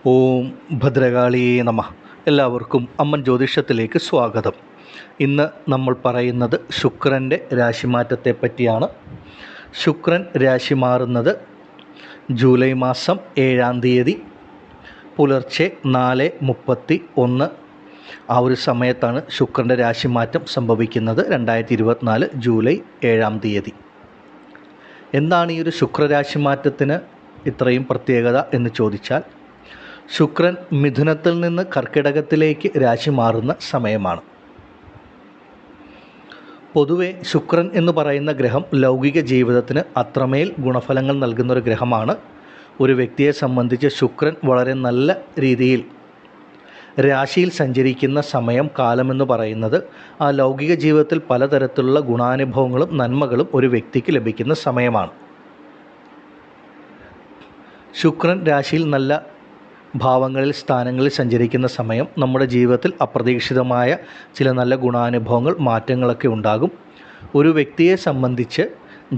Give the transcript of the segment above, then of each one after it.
ഓം ഭദ്രകാളിയേ നമഃ. എല്ലാവർക്കും അമ്മൻ ജ്യോതിഷത്തിലേക്ക് സ്വാഗതം. ഇന്ന് നമ്മൾ പറയുന്നത് ശുക്രൻ്റെ രാശിമാറ്റത്തെ പറ്റിയാണ്. ശുക്രൻ രാശി മാറുന്നത് ജൂലൈ മാസം 7-ാം തീയതി പുലർച്ചെ 4:31 ആ ഒരു സമയത്താണ് ശുക്രൻ്റെ രാശിമാറ്റം സംഭവിക്കുന്നത്. 2024 ജൂലൈ 7-ാം തീയതി. എന്താണ് ഈ ഒരു ശുക്രരാശിമാറ്റത്തിന് ഇത്രയും പ്രത്യേകത എന്ന് ചോദിച്ചാൽ, ശുക്രൻ മിഥുനത്തിൽ നിന്ന് കർക്കിടകത്തിലേക്ക് രാശി മാറുന്ന സമയമാണ്. പൊതുവെ ശുക്രൻ എന്ന് പറയുന്ന ഗ്രഹം ലൗകിക ജീവിതത്തിന് അത്രമേൽ ഗുണഫലങ്ങൾ നൽകുന്നൊരു ഗ്രഹമാണ്. ഒരു വ്യക്തിയെ സംബന്ധിച്ച് ശുക്രൻ വളരെ നല്ല രീതിയിൽ രാശിയിൽ സഞ്ചരിക്കുന്ന സമയം, കാലമെന്ന് പറയുന്നത് ആ ലൗകിക ജീവിതത്തിൽ പലതരത്തിലുള്ള ഗുണാനുഭവങ്ങളും നന്മകളും ഒരു വ്യക്തിക്ക് ലഭിക്കുന്ന സമയമാണ്. ശുക്രൻ രാശിയിൽ നല്ല ഭാവങ്ങളിൽ, സ്ഥാനങ്ങളിൽ സഞ്ചരിക്കുന്ന സമയം നമ്മുടെ ജീവിതത്തിൽ അപ്രതീക്ഷിതമായ ചില നല്ല ഗുണാനുഭവങ്ങൾ, മാറ്റങ്ങളൊക്കെ ഉണ്ടാകും. ഒരു വ്യക്തിയെ സംബന്ധിച്ച്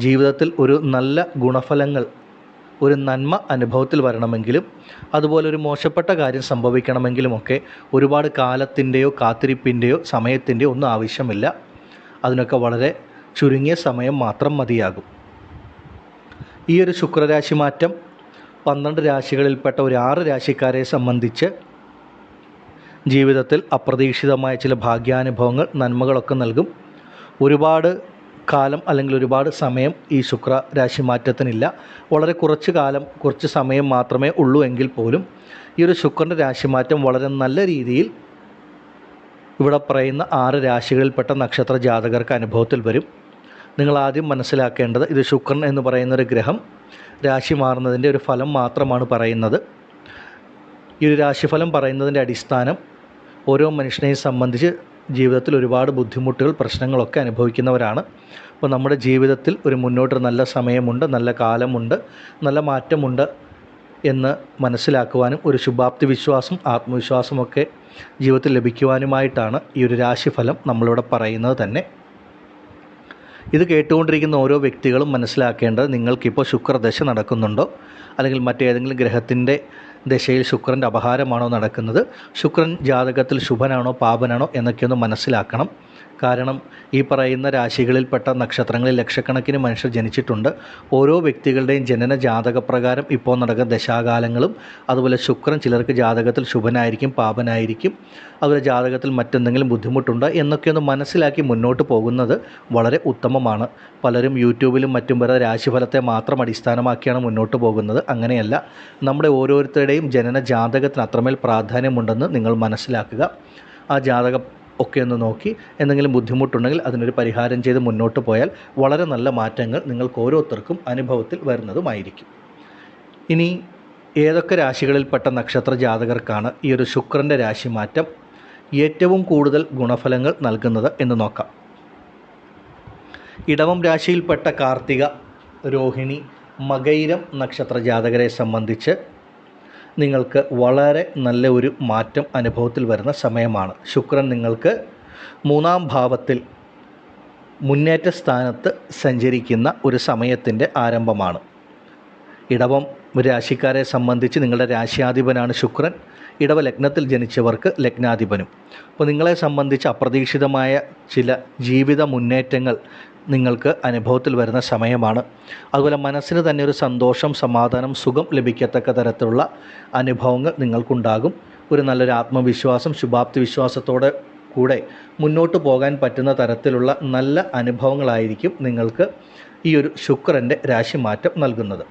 ജീവിതത്തിൽ ഒരു നല്ല ഗുണഫലങ്ങൾ, ഒരു നന്മ അനുഭവത്തിൽ വരണമെങ്കിലും അതുപോലെ ഒരു മോശപ്പെട്ട കാര്യം സംഭവിക്കണമെങ്കിലുമൊക്കെ ഒരുപാട് കാലത്തിൻ്റെയോ കാത്തിരിപ്പിൻ്റെയോ സമയത്തിൻ്റെയോ ഒന്നും ആവശ്യമില്ല. അതിനൊക്കെ വളരെ ചുരുങ്ങിയ സമയം മാത്രം മതിയാകും. ഈ ഒരു ശുക്രരാശി മാറ്റം 12 രാശികളിൽപ്പെട്ട ഒരു 6 രാശിക്കാരെ സംബന്ധിച്ച് ജീവിതത്തിൽ അപ്രതീക്ഷിതമായ ചില ഭാഗ്യാനുഭവങ്ങൾ, നന്മകളൊക്കെ നൽകും. ഒരുപാട് കാലം അല്ലെങ്കിൽ ഒരുപാട് സമയം ഈ ശുക്ര രാശി മാറ്റത്തിനില്ല. വളരെ കുറച്ച് കാലം, കുറച്ച് സമയം മാത്രമേ ഉള്ളൂ എങ്കിൽ പോലും ഈ ഒരു ശുക്രൻ്റെ രാശിമാറ്റം വളരെ നല്ല രീതിയിൽ ഇവിടെ പറയുന്ന 6 രാശികളിൽപ്പെട്ട നക്ഷത്ര ജാതകർക്ക് അനുഭവത്തിൽ വരും. നിങ്ങൾ ആദ്യം മനസ്സിലാക്കേണ്ടത്, ഇത് ശുക്രൻ എന്ന് പറയുന്നൊരു ഗ്രഹം രാശി മാറുന്നതിൻ്റെ ഒരു ഫലം മാത്രമാണ് പറയുന്നത്. ഈ ഒരു രാശിഫലം പറയുന്നതിൻ്റെ അടിസ്ഥാനം ഓരോ മനുഷ്യനെയും സംബന്ധിച്ച് ജീവിതത്തിൽ ഒരുപാട് ബുദ്ധിമുട്ടുകൾ, പ്രശ്നങ്ങളൊക്കെ അനുഭവിക്കുന്നവരാണ്. അപ്പോൾ നമ്മുടെ ജീവിതത്തിൽ ഒരു മുന്നോട്ട് നല്ല സമയമുണ്ട്, നല്ല കാലമുണ്ട്, നല്ല മാറ്റമുണ്ട് എന്ന് മനസ്സിലാക്കുവാനും ഒരു ശുഭാപ്തി വിശ്വാസം, ആത്മവിശ്വാസമൊക്കെ ജീവിതത്തിൽ ലഭിക്കുവാനുമായിട്ടാണ് ഈ ഒരു രാശിഫലം നമ്മളിവിടെ പറയുന്നത് തന്നെ. ഇത് കേട്ടുകൊണ്ടിരിക്കുന്ന ഓരോ വ്യക്തികളും മനസ്സിലാക്കേണ്ടത്, നിങ്ങൾക്കിപ്പോൾ ശുക്രദശ നടക്കുന്നുണ്ടോ അല്ലെങ്കിൽ മറ്റേതെങ്കിലും ഗ്രഹത്തിൻ്റെ ദശയിൽ ശുക്രൻ്റെ അപഹാരമാണോ നടക്കുന്നത്, ശുക്രൻ ജാതകത്തിൽ ശുഭനാണോ പാപനാണോ എന്നൊക്കെ ഒന്ന് മനസ്സിലാക്കണം. കാരണം ഈ പറയുന്ന രാശികളിൽപ്പെട്ട നക്ഷത്രങ്ങളിൽ ലക്ഷക്കണക്കിന് മനുഷ്യർ ജനിച്ചിട്ടുണ്ട്. ഓരോ വ്യക്തികളുടെയും ജനന ജാതകപ്രകാരം ഇപ്പോൾ നടക്കുന്ന ദശാകാലങ്ങളും അതുപോലെ ശുക്രൻ ചിലർക്ക് ജാതകത്തിൽ ശുഭനായിരിക്കും, പാപനായിരിക്കും, അതുപോലെ ജാതകത്തിൽ മറ്റെന്തെങ്കിലും ബുദ്ധിമുട്ടുണ്ട് എന്നൊക്കെ ഒന്ന് മനസ്സിലാക്കി മുന്നോട്ട് പോകുന്നത് വളരെ ഉത്തമമാണ്. പലരും യൂട്യൂബിലും മറ്റും വരെ രാശിഫലത്തെ മാത്രം അടിസ്ഥാനമാക്കിയാണ് മുന്നോട്ട് പോകുന്നത്. അങ്ങനെയല്ല, നമ്മുടെ ഓരോരുത്തരുടെയും ജനന ജാതകത്തിന് അത്രമേൽ പ്രാധാന്യമുണ്ടെന്ന് നിങ്ങൾ മനസ്സിലാക്കുക. ആ ജാതകം ഒക്കെ ഒന്ന് നോക്കി എന്തെങ്കിലും ബുദ്ധിമുട്ടുണ്ടെങ്കിൽ അതിനൊരു പരിഹാരം ചെയ്ത് മുന്നോട്ട് പോയാൽ വളരെ നല്ല മാറ്റങ്ങൾ നിങ്ങൾക്ക് ഓരോരുത്തർക്കും അനുഭവത്തിൽ വരുന്നതുമായിരിക്കും. ഇനി ഏതൊക്കെ രാശികളിൽപ്പെട്ട നക്ഷത്ര ജാതകർക്കാണ് ഈ ഒരു ശുക്രൻ്റെ രാശിമാറ്റം ഏറ്റവും കൂടുതൽ ഗുണഫലങ്ങൾ നൽകുന്നത് എന്ന് നോക്കാം. ഇടവം രാശിയിൽപ്പെട്ട കാർത്തിക, രോഹിണി, മകയിരം നക്ഷത്ര ജാതകരെ സംബന്ധിച്ച് നിങ്ങൾക്ക് വളരെ നല്ല ഒരു മാറ്റം അനുഭവത്തിൽ വരുന്ന സമയമാണ്. ശുക്രൻ നിങ്ങൾക്ക് 3-ാം ഭാവത്തിൽ മുന്നേറ്റ സ്ഥാനത്ത് സഞ്ചരിക്കുന്ന ഒരു സമയത്തിൻ്റെ ആരംഭമാണ്. ഇടവം രാശിക്കാരെ സംബന്ധിച്ച് നിങ്ങളുടെ രാശ്യാധിപനാണ് ശുക്രൻ. ഇടവ ലഗ്നത്തിൽ ജനിച്ചവർക്ക് ലഗ്നാധിപനും. അപ്പോൾ നിങ്ങളെ സംബന്ധിച്ച് അപ്രതീക്ഷിതമായ ചില ജീവിത മുന്നേറ്റങ്ങൾ നിങ്ങൾക്ക് അനുഭവത്തിൽ വരുന്ന സമയമാണ്. അതുപോലെ മനസ്സിന് തന്നെ ഒരു സന്തോഷം, സമാധാനം, സുഖം ലഭിക്കത്തക്ക തരത്തിലുള്ള അനുഭവങ്ങൾ നിങ്ങൾക്കുണ്ടാകും. ഒരു നല്ലൊരു ആത്മവിശ്വാസം, ശുഭാപ്തി വിശ്വാസത്തോടെ കൂടെ മുന്നോട്ട് പോകാൻ പറ്റുന്ന തരത്തിലുള്ള നല്ല അനുഭവങ്ങളായിരിക്കും നിങ്ങൾക്ക് ഈ ഒരു ശുക്രൻ്റെ രാശിമാറ്റം നൽകുന്നത്.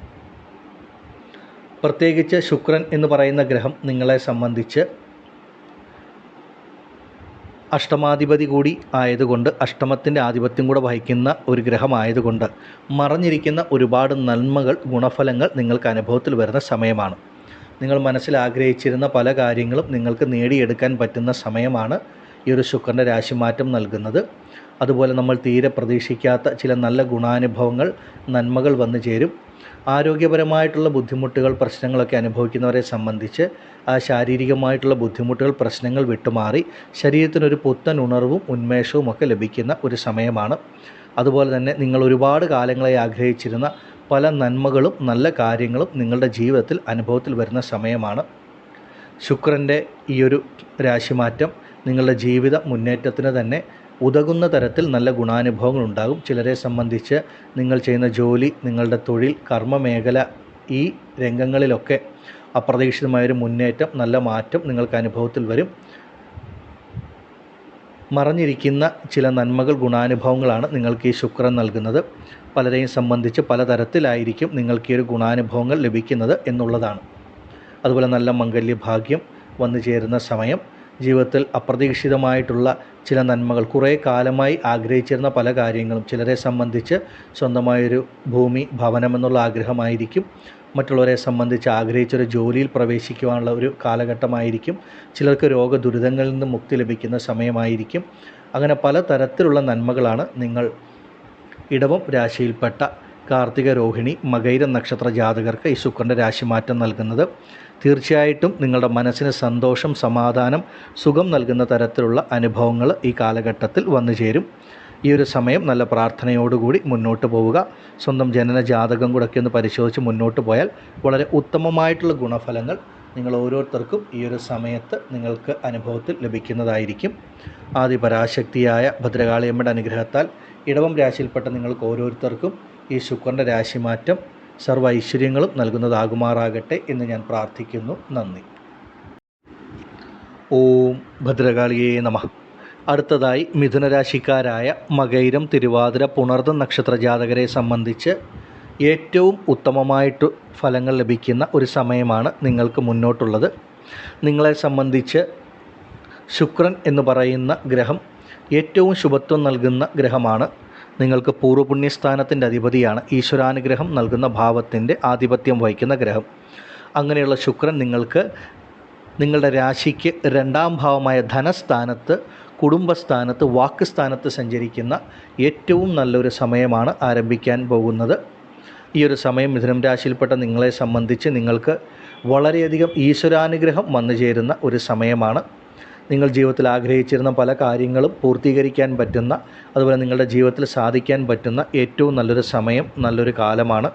പ്രത്യേകിച്ച് ശുക്രൻ എന്ന് പറയുന്ന ഗ്രഹം നിങ്ങളെ സംബന്ധിച്ച് അഷ്ടമാധിപതി കൂടി ആയതുകൊണ്ട്, അഷ്ടമത്തിൻ്റെ ആധിപത്യം കൂടെ വഹിക്കുന്ന ഒരു ഗ്രഹമായതുകൊണ്ട് മറഞ്ഞിരിക്കുന്ന ഒരുപാട് നന്മകൾ, ഗുണഫലങ്ങൾ നിങ്ങൾക്ക് അനുഭവത്തിൽ വരുന്ന സമയമാണ്. നിങ്ങൾ മനസ്സിൽ ആഗ്രഹിച്ചിരുന്ന പല കാര്യങ്ങളും നിങ്ങൾക്ക് നേടിയെടുക്കാൻ പറ്റുന്ന സമയമാണ് ഈ ഒരു ശുക്രൻ്റെ രാശിമാറ്റം നൽകുന്നത്. അതുപോലെ നമ്മൾ തീരെ പ്രതീക്ഷിക്കാത്ത ചില നല്ല ഗുണാനുഭവങ്ങൾ, നന്മകൾ വന്നു ചേരും. ആരോഗ്യപരമായിട്ടുള്ള ബുദ്ധിമുട്ടുകൾ, പ്രശ്നങ്ങളൊക്കെ അനുഭവിക്കുന്നവരെ സംബന്ധിച്ച് ആ ശാരീരികമായിട്ടുള്ള ബുദ്ധിമുട്ടുകൾ, പ്രശ്നങ്ങൾ വിട്ടുമാറി ശരീരത്തിനൊരു പുത്തൻ ഉണർവും ഉന്മേഷവും ഒക്കെ ലഭിക്കുന്ന ഒരു സമയമാണ്. അതുപോലെ തന്നെ നിങ്ങൾ ഒരുപാട് കാലങ്ങളായി ആഗ്രഹിച്ചിരുന്ന പല നന്മകളും നല്ല കാര്യങ്ങളും നിങ്ങളുടെ ജീവിതത്തിൽ അനുഭവത്തിൽ വരുന്ന സമയമാണ്. ശുക്രൻ്റെ ഈയൊരു രാശിമാറ്റം നിങ്ങളുടെ ജീവിത മുന്നേറ്റത്തിന് തന്നെ ഉതകുന്ന തരത്തിൽ നല്ല ഗുണാനുഭവങ്ങൾ ഉണ്ടാകും. ചിലരെ സംബന്ധിച്ച് നിങ്ങൾ ചെയ്യുന്ന ജോലി, നിങ്ങളുടെ തൊഴിൽ, കർമ്മമേഖല, ഈ രംഗങ്ങളിലൊക്കെ അപ്രതീക്ഷിതമായൊരു മുന്നേറ്റം, നല്ല മാറ്റം നിങ്ങൾക്ക് അനുഭവത്തിൽ വരും. മറഞ്ഞിരിക്കുന്ന ചില നന്മകൾ, ഗുണാനുഭവങ്ങളാണ് നിങ്ങൾക്ക് ഈ ശുക്രൻ നൽകുന്നത്. പലരെയും സംബന്ധിച്ച് പലതരത്തിലായിരിക്കും നിങ്ങൾക്ക് ഈ ഒരു ഗുണാനുഭവങ്ങൾ ലഭിക്കുന്നത് എന്നുള്ളതാണ്. അതുപോലെ നല്ല മംഗല്യഭാഗ്യം വന്നു ചേരുന്ന സമയം, ജീവിതത്തിൽ അപ്രതീക്ഷിതമായിട്ടുള്ള ചില നന്മകൾ, കുറേ കാലമായി ആഗ്രഹിച്ചിരുന്ന പല കാര്യങ്ങളും, ചിലരെ സംബന്ധിച്ച് സ്വന്തമായൊരു ഭൂമി, ഭവനം എന്നുള്ള ആഗ്രഹമായിരിക്കും. മറ്റുള്ളവരെ സംബന്ധിച്ച് ആഗ്രഹിച്ചൊരു ജോലിയിൽ പ്രവേശിക്കുവാനുള്ള ഒരു കാലഘട്ടമായിരിക്കും. ചിലർക്ക് രോഗദുരിതങ്ങളിൽ നിന്ന് മുക്തി ലഭിക്കുന്ന സമയമായിരിക്കും. അങ്ങനെ പല തരത്തിലുള്ള നന്മകളാണ് നിങ്ങൾ ഇടവം രാശിയിൽപ്പെട്ട കാർത്തിക, രോഹിണി, മകയിര നക്ഷത്ര ജാതകർക്ക് ഈ ശുക്രൻ്റെ രാശിമാറ്റം നൽകുന്നത്. തീർച്ചയായിട്ടും നിങ്ങളുടെ മനസ്സിന് സന്തോഷം, സമാധാനം, സുഖം നൽകുന്ന തരത്തിലുള്ള അനുഭവങ്ങൾ ഈ കാലഘട്ടത്തിൽ വന്നു ചേരും. ഈ ഒരു സമയം നല്ല പ്രാർത്ഥനയോടുകൂടി മുന്നോട്ട് പോവുക. സ്വന്തം ജനന ജാതകം കൂടെ ഒന്ന് പരിശോധിച്ച് മുന്നോട്ട് പോയാൽ വളരെ ഉത്തമമായിട്ടുള്ള ഗുണഫലങ്ങൾ നിങ്ങൾ ഓരോരുത്തർക്കും ഈ ഒരു സമയത്ത് നിങ്ങൾക്ക് അനുഭവത്തിൽ ലഭിക്കുന്നതായിരിക്കും. ആദിപരാശക്തിയായ ഭദ്രകാളിയമ്മയുടെ അനുഗ്രഹത്താൽ ഇടവം രാശിയിൽപ്പെട്ട നിങ്ങൾക്ക് ഓരോരുത്തർക്കും ഈ ശുക്രൻ്റെ രാശിമാറ്റം സർവ്വ ഐശ്വര്യങ്ങളും നൽകുന്നതാകുമാറാകട്ടെ എന്ന് ഞാൻ പ്രാർത്ഥിക്കുന്നു. നന്ദി. ഓം ഭദ്രകാളിയേ നമഃ. അടുത്തതായി മിഥുനരാശിക്കാരായ മകയിരം, തിരുവാതിര, പുണർദം നക്ഷത്ര ജാതകരെ സംബന്ധിച്ച് ഏറ്റവും ഉത്തമമായിട്ട് ഫലങ്ങൾ ലഭിക്കുന്ന ഒരു സമയമാണ് നിങ്ങൾക്ക് മുന്നോട്ടുള്ളത്. നിങ്ങളെ സംബന്ധിച്ച് ശുക്രൻ എന്ന് പറയുന്ന ഗ്രഹം ഏറ്റവും ശുഭത്വം നൽകുന്ന ഗ്രഹമാണ്. നിങ്ങൾക്ക് പൂർവ്വപുണ്യസ്ഥാനത്തിൻ്റെ അധിപതിയാണ്. ഈശ്വരാനുഗ്രഹം നൽകുന്ന ഭാവത്തിൻ്റെ ആധിപത്യം വഹിക്കുന്ന ഗ്രഹം. അങ്ങനെയുള്ള ശുക്രൻ നിങ്ങൾക്ക് നിങ്ങളുടെ രാശിക്ക് 2ാം ഭാവമായ ധനസ്ഥാനത്ത്, കുടുംബസ്ഥാനത്ത്, വാക്സ്ഥാനത്ത് സഞ്ചരിക്കുന്ന ഏറ്റവും നല്ലൊരു സമയമാണ് ആരംഭിക്കാൻ പോകുന്നത്. ഈ ഒരു സമയം മിഥുനം രാശിയിൽപ്പെട്ട നിങ്ങളെ സംബന്ധിച്ച് നിങ്ങൾക്ക് വളരെയധികം ഈശ്വരാനുഗ്രഹം വന്നു ചേരുന്ന ഒരു സമയമാണ്. നിങ്ങൾ ജീവിതത്തിൽ ആഗ്രഹിച്ചിരുന്ന പല കാര്യങ്ങളും പൂർത്തീകരിക്കാൻ പറ്റുന്ന, അതുപോലെ നിങ്ങളുടെ ജീവിതത്തിൽ സാധിക്കാൻ പറ്റുന്ന ഏറ്റവും നല്ലൊരു സമയം, നല്ലൊരു കാലമാണ്.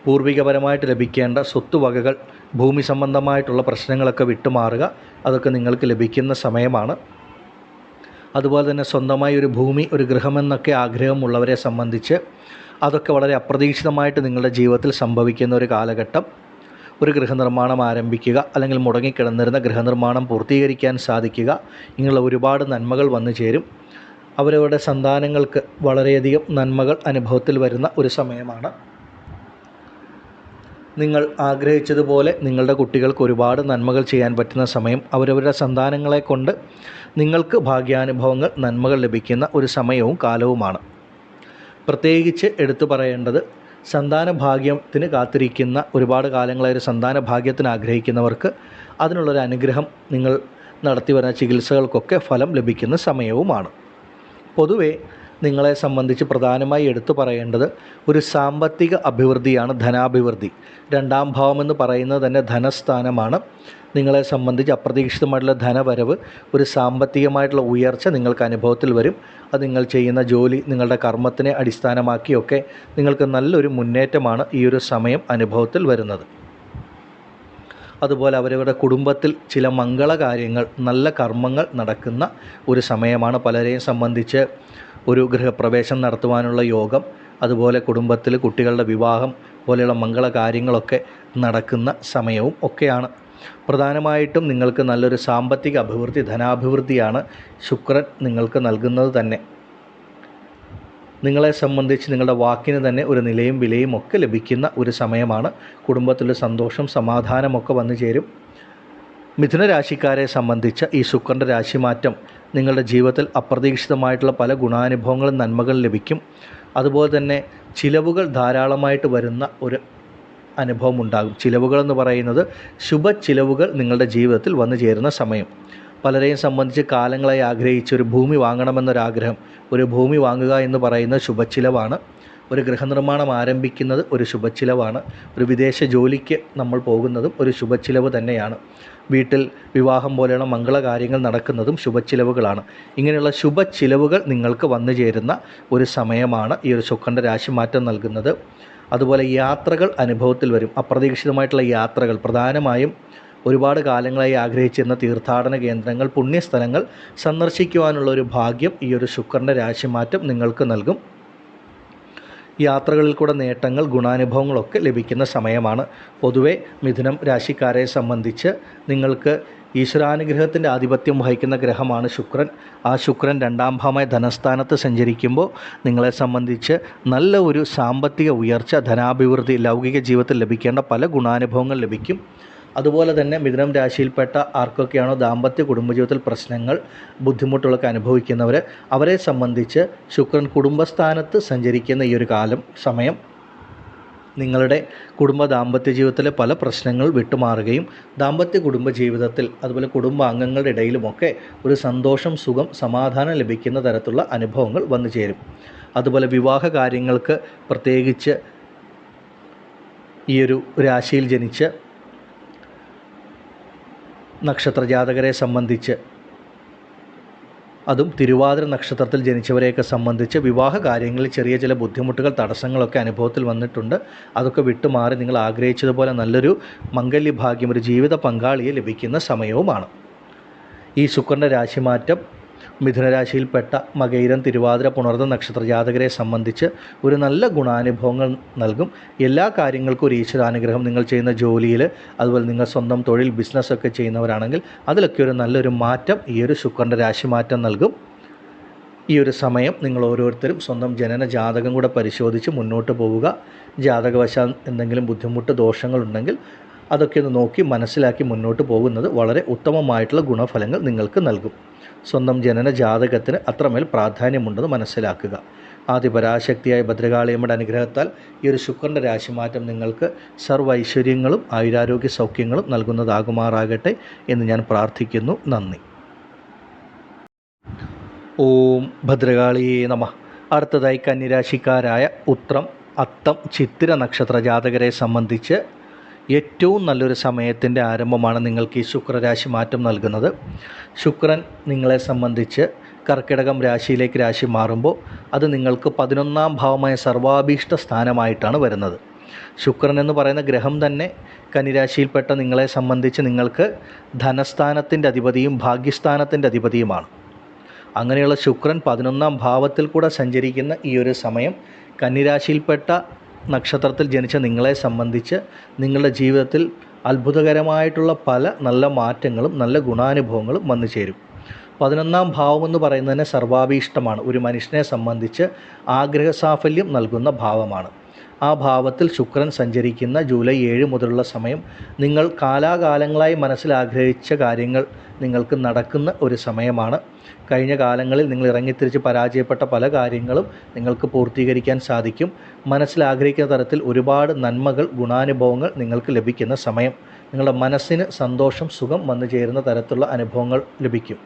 പൂർവികപരമായിട്ട് ലഭിക്കേണ്ട സ്വത്തുവകകൾ, ഭൂമി സംബന്ധമായിട്ടുള്ള പ്രശ്നങ്ങളൊക്കെ വിട്ടുമാറുക, അതൊക്കെ നിങ്ങൾക്ക് ലഭിക്കുന്ന സമയമാണ്. അതുപോലെ തന്നെ സ്വന്തമായി ഒരു ഭൂമി, ഒരു ഗൃഹമെന്നൊക്കെ ആഗ്രഹമുള്ളവരെ സംബന്ധിച്ച് അതൊക്കെ വളരെ അപ്രതീക്ഷിതമായിട്ട് നിങ്ങളുടെ ജീവിതത്തിൽ സംഭവിക്കുന്ന ഒരു കാലഘട്ടം. ഒരു ഗൃഹനിർമ്മാണം ആരംഭിക്കുക, അല്ലെങ്കിൽ മുടങ്ങിക്കിടന്നിരുന്ന ഗൃഹനിർമ്മാണം പൂർത്തീകരിക്കാൻ സാധിക്കുക, ഇങ്ങനെയുള്ള ഒരുപാട് നന്മകൾ വന്നു ചേരും. അവരവരുടെ സന്താനങ്ങൾക്ക് വളരെയധികം നന്മകൾ അനുഭവത്തിൽ വരുന്ന ഒരു സമയമാണ്. നിങ്ങൾ ആഗ്രഹിച്ചതുപോലെ നിങ്ങളുടെ കുട്ടികൾക്ക് ഒരുപാട് നന്മകൾ ചെയ്യാൻ പറ്റുന്ന സമയം. അവരവരുടെ സന്താനങ്ങളെ കൊണ്ട് നിങ്ങൾക്ക് ഭാഗ്യാനുഭവങ്ങൾ, നന്മകൾ ലഭിക്കുന്ന ഒരു സമയവും കാലവുമാണ്. പ്രത്യേകിച്ച് എടുത്തു പറയേണ്ടത്, സന്താന ഭാഗ്യത്തിന് കാത്തിരിക്കുന്ന, ഒരുപാട് കാലങ്ങളായി ഒരു സന്താന ഭാഗ്യത്തിന് ആഗ്രഹിക്കുന്നവർക്ക് അതിനുള്ളൊരു അനുഗ്രഹം, നിങ്ങൾ നടത്തി വരുന്ന ചികിത്സകൾക്കൊക്കെ ഫലം ലഭിക്കുന്ന സമയവുമാണ്. പൊതുവേ നിങ്ങളെ സംബന്ധിച്ച് പ്രധാനമായി എടുത്തു പറയേണ്ടത് ഒരു സാമ്പത്തിക അഭിവൃദ്ധിയാണ്, ധനാഭിവൃദ്ധി. 2ാം ഭാവം എന്ന് പറയുന്നത് തന്നെ ധനസ്ഥാനമാണ്. നിങ്ങളെ സംബന്ധിച്ച് അപ്രതീക്ഷിതമായിട്ടുള്ള ധനവരവ്, ഒരു സാമ്പത്തികമായിട്ടുള്ള ഉയർച്ച നിങ്ങൾക്ക് അനുഭവത്തിൽ വരും. അത് നിങ്ങൾ ചെയ്യുന്ന ജോലി, നിങ്ങളുടെ കർമ്മത്തിനെ അടിസ്ഥാനമാക്കിയൊക്കെ നിങ്ങൾക്ക് നല്ലൊരു മുന്നേറ്റമാണ് ഈ ഒരു സമയം അനുഭവത്തിൽ വരുന്നത്. അതുപോലെ അവരവരുടെ കുടുംബത്തിൽ ചില മംഗളകാര്യങ്ങൾ, നല്ല കർമ്മങ്ങൾ നടക്കുന്ന ഒരു സമയമാണ്. പലരെയും സംബന്ധിച്ച് ഒരു ഗൃഹപ്രവേശം നടത്തുവാനുള്ള യോഗം, അതുപോലെ കുടുംബത്തിൽ കുട്ടികളുടെ വിവാഹം പോലെയുള്ള മംഗളകാര്യങ്ങളൊക്കെ നടക്കുന്ന സമയവും ഒക്കെയാണ്. പ്രധാനമായിട്ടും നിങ്ങൾക്ക് നല്ലൊരു സാമ്പത്തിക അഭിവൃദ്ധി, ധനാഭിവൃദ്ധിയാണ് ശുക്രൻ നിങ്ങൾക്ക് നൽകുന്നത് തന്നെ. നിങ്ങളെ സംബന്ധിച്ച് നിങ്ങളുടെ വാക്കിന് തന്നെ ഒരു നിലയും വിലയും ഒക്കെ ലഭിക്കുന്ന ഒരു സമയമാണ്. കുടുംബത്തിൽ സന്തോഷം, സമാധാനമൊക്കെ വന്നു ചേരും. മിഥുനരാശിക്കാരെ സംബന്ധിച്ച് ഈ ശുക്രൻ്റെ രാശിമാറ്റം നിങ്ങളുടെ ജീവിതത്തിൽ അപ്രതീക്ഷിതമായിട്ടുള്ള പല ഗുണാനുഭവങ്ങളും, നന്മകളും ലഭിക്കും. അതുപോലെ തന്നെ ചിലവുകൾ ധാരാളമായിട്ട് വരുന്ന ഒരു അനുഭവം ഉണ്ടാകും. ചിലവുകളെന്ന് പറയുന്നത് ശുഭ ചിലവുകൾ നിങ്ങളുടെ ജീവിതത്തിൽ വന്നു ചേരുന്ന സമയം. പലരെയും സംബന്ധിച്ച് കാലങ്ങളായി ആഗ്രഹിച്ച ഒരു ഭൂമി വാങ്ങണമെന്നൊരാഗ്രഹം, ഒരു ഭൂമി വാങ്ങുക എന്ന് പറയുന്നത് ശുഭച്ചിലവാണ്. ഒരു ഗൃഹനിർമ്മാണം ആരംഭിക്കുന്നത് ഒരു ശുഭച്ചിലവാണ്. ഒരു വിദേശ ജോലിക്ക് നമ്മൾ പോകുന്നതും ഒരു ശുഭച്ചിലവ് തന്നെയാണ്. വീട്ടിൽ വിവാഹം പോലെയുള്ള മംഗളകാര്യങ്ങൾ നടക്കുന്നതും ശുഭച്ചിലവുകളാണ്. ഇങ്ങനെയുള്ള ശുഭച്ചിലവുകൾ നിങ്ങൾക്ക് വന്നു ചേരുന്ന ഒരു സമയമാണ് ഈ ഒരു ശുക്രൻ്റെ രാശിമാറ്റം നൽകുന്നത്. അതുപോലെ യാത്രകൾ അനുഭവത്തിൽ വരും. അപ്രതീക്ഷിതമായിട്ടുള്ള യാത്രകൾ, പ്രധാനമായും ഒരുപാട് കാലങ്ങളായി ആഗ്രഹിച്ചിരുന്ന തീർത്ഥാടന കേന്ദ്രങ്ങൾ, പുണ്യസ്ഥലങ്ങൾ സന്ദർശിക്കുവാനുള്ള ഒരു ഭാഗ്യം ഈ ഒരു ശുക്രൻ്റെ രാശിമാറ്റം നിങ്ങൾക്ക് നൽകും. യാത്രകളിൽ കൂടെ നേട്ടങ്ങൾ, ഗുണാനുഭവങ്ങളൊക്കെ ലഭിക്കുന്ന സമയമാണ്. പൊതുവെ മിഥുനം രാശിക്കാരെ സംബന്ധിച്ച് നിങ്ങൾക്ക് ഈശ്വരാനുഗ്രഹത്തിൻ്റെ ആധിപത്യം വഹിക്കുന്ന ഗ്രഹമാണ് ശുക്രൻ. ആ ശുക്രൻ 2ാം ഭാവമായ ധനസ്ഥാനത്ത് സഞ്ചരിക്കുമ്പോൾ നിങ്ങളെ സംബന്ധിച്ച് നല്ല ഒരു സാമ്പത്തിക ഉയർച്ച, ധനാഭിവൃദ്ധി, ലൗകിക ജീവിതത്തിൽ ലഭിക്കേണ്ട പല ഗുണാനുഭവങ്ങൾ ലഭിക്കും. അതുപോലെ തന്നെ മിഥുനം രാശിയിൽപ്പെട്ട ആർക്കൊക്കെയാണോ ദാമ്പത്യ കുടുംബജീവിതത്തിൽ പ്രശ്നങ്ങൾ, ബുദ്ധിമുട്ടുകളൊക്കെ അനുഭവിക്കുന്നവർ, അവരെ സംബന്ധിച്ച് ശുക്രൻ കുടുംബസ്ഥാനത്ത് സഞ്ചരിക്കുന്ന ഈ ഒരു സമയം നിങ്ങളുടെ ദാമ്പത്യ ജീവിതത്തിലെ പല പ്രശ്നങ്ങൾ വിട്ടുമാറുകയും ദാമ്പത്യ കുടുംബ ജീവിതത്തിൽ അതുപോലെ കുടുംബാംഗങ്ങളുടെ ഇടയിലുമൊക്കെ ഒരു സന്തോഷം, സുഖം, സമാധാനം ലഭിക്കുന്ന തരത്തിലുള്ള അനുഭവങ്ങൾ വന്നു ചേരും. അതുപോലെ വിവാഹ കാര്യങ്ങൾക്ക് പ്രത്യേകിച്ച് ഈ ഒരു രാശിയിൽ ജനിച്ച് നക്ഷത്രജാതകരെ സംബന്ധിച്ച്, അതും തിരുവാതിര നക്ഷത്രത്തിൽ ജനിച്ചവരെയൊക്കെ സംബന്ധിച്ച് വിവാഹ കാര്യങ്ങളിൽ ചെറിയ ചില ബുദ്ധിമുട്ടുകൾ, തടസ്സങ്ങളൊക്കെ അനുഭവത്തിൽ വന്നിട്ടുണ്ട്. അതൊക്കെ വിട്ടുമാറി നിങ്ങൾ ആഗ്രഹിച്ചതുപോലെ നല്ലൊരു മംഗല്യഭാഗ്യം, ഒരു ജീവിത പങ്കാളിയെ ലഭിക്കുന്ന സമയവുമാണ്. ഈ ശുക്രൻ്റെ രാശിമാറ്റം മിഥുനരാശിയിൽപ്പെട്ട മകയിരം, തിരുവാതിര, പുണർദം നക്ഷത്രജാതകരെ സംബന്ധിച്ച് ഒരു നല്ല ഗുണാനുഭവങ്ങൾ നൽകും. എല്ലാ കാര്യങ്ങൾക്കും ഒരു ഈശ്വരാനുഗ്രഹം, നിങ്ങൾ ചെയ്യുന്ന ജോലിയിൽ, അതുപോലെ നിങ്ങൾ സ്വന്തം തൊഴിൽ, ബിസിനസ്സൊക്കെ ചെയ്യുന്നവരാണെങ്കിൽ അതിലൊക്കെ ഒരു നല്ലൊരു മാറ്റം ഈ ഒരു ശുക്രൻ്റെ രാശിമാറ്റം നൽകും. ഈ ഒരു സമയം നിങ്ങൾ ഓരോരുത്തരും സ്വന്തം ജനന ജാതകം കൂടെ പരിശോധിച്ച് മുന്നോട്ട് പോവുക. ജാതകവശാൽ എന്തെങ്കിലും ബുദ്ധിമുട്ട്, ദോഷങ്ങളുണ്ടെങ്കിൽ അതൊക്കെ ഒന്ന് നോക്കി മനസ്സിലാക്കി മുന്നോട്ട് പോകുന്നത് വളരെ ഉത്തമമായിട്ടുള്ള ഗുണഫലങ്ങൾ നിങ്ങൾക്ക് നൽകും. സ്വന്തം ജനന ജാതകത്തിന് അത്രമേൽ പ്രാധാന്യമുണ്ടെന്ന് മനസ്സിലാക്കുക. ആദിപരാശക്തിയായ ഭദ്രകാളിയമ്മയുടെ അനുഗ്രഹത്താൽ ഈ ഒരു ശുക്രൻ്റെ രാശിമാറ്റം നിങ്ങൾക്ക് സർവ്വ ഐശ്വര്യങ്ങളും ആയുരാരോഗ്യ സൗഖ്യങ്ങളും നൽകുന്നതാകുമാറാകട്ടെ എന്ന് ഞാൻ പ്രാർത്ഥിക്കുന്നു. നന്ദി. ഓം ഭദ്രകാളിയേ നമഃ. അടുത്തതായി കന്നിരാശിക്കാരായ ഉത്രം, അത്തം, ചിത്തിര നക്ഷത്ര ജാതകരെ സംബന്ധിച്ച് ഏറ്റവും നല്ലൊരു സമയത്തിൻ്റെ ആരംഭമാണ് നിങ്ങൾക്ക് ഈ ശുക്രരാശി മാറ്റം നൽകുന്നത്. ശുക്രൻ നിങ്ങളെ സംബന്ധിച്ച് കർക്കിടകം രാശിയിലേക്ക് രാശി മാറുമ്പോൾ അത് നിങ്ങൾക്ക് 11ാം ഭാവമായ സർവാഭീഷ്ട സ്ഥാനമായിട്ടാണ് വരുന്നത്. ശുക്രൻ എന്ന് പറയുന്ന ഗ്രഹം തന്നെ കന്നിരാശിയിൽപ്പെട്ട നിങ്ങളെ സംബന്ധിച്ച് നിങ്ങൾക്ക് ധനസ്ഥാനത്തിൻ്റെ അധിപതിയും ഭാഗ്യസ്ഥാനത്തിൻ്റെ അധിപതിയുമാണ്. അങ്ങനെയുള്ള ശുക്രൻ 11ാം ഭാവത്തിൽ കൂടെ സഞ്ചരിക്കുന്ന ഈ ഒരു സമയം കന്നിരാശിയിൽപ്പെട്ട നക്ഷത്രത്തിൽ ജനിച്ച നിങ്ങളെ സംബന്ധിച്ച് നിങ്ങളുടെ ജീവിതത്തിൽ അത്ഭുതകരമായിട്ടുള്ള പല നല്ല മാറ്റങ്ങളും നല്ല ഗുണാനുഭവങ്ങളും വന്നു ചേരും. 11ാം ഭാവമെന്ന് പറയുന്നത് തന്നെ സർവാഭീഷ്ടമാണ്. ഒരു മനുഷ്യനെ സംബന്ധിച്ച് ആഗ്രഹസാഫല്യം നൽകുന്ന ഭാവമാണ്. ആ ഭാവത്തിൽ ശുക്രൻ സഞ്ചരിക്കുന്ന ജൂലൈ 7 മുതലുള്ള സമയം നിങ്ങൾ കാലാകാലങ്ങളായി മനസ്സിലാഗ്രഹിച്ച കാര്യങ്ങൾ നിങ്ങൾക്ക് നടക്കുന്ന ഒരു സമയമാണ്. കഴിഞ്ഞ കാലങ്ങളിൽ നിങ്ങൾ ഇറങ്ങിത്തിരിച്ച് പരാജയപ്പെട്ട പല കാര്യങ്ങളും നിങ്ങൾക്ക് പൂർത്തീകരിക്കാൻ സാധിക്കും. മനസ്സിലാഗ്രഹിക്കുന്ന തരത്തിൽ ഒരുപാട് നന്മകൾ, ഗുണാനുഭവങ്ങൾ നിങ്ങൾക്ക് ലഭിക്കുന്ന സമയം. നിങ്ങളുടെ മനസ്സിന് സന്തോഷം, സുഖം വന്നു ചേരുന്ന തരത്തിലുള്ള അനുഭവങ്ങൾ ലഭിക്കും.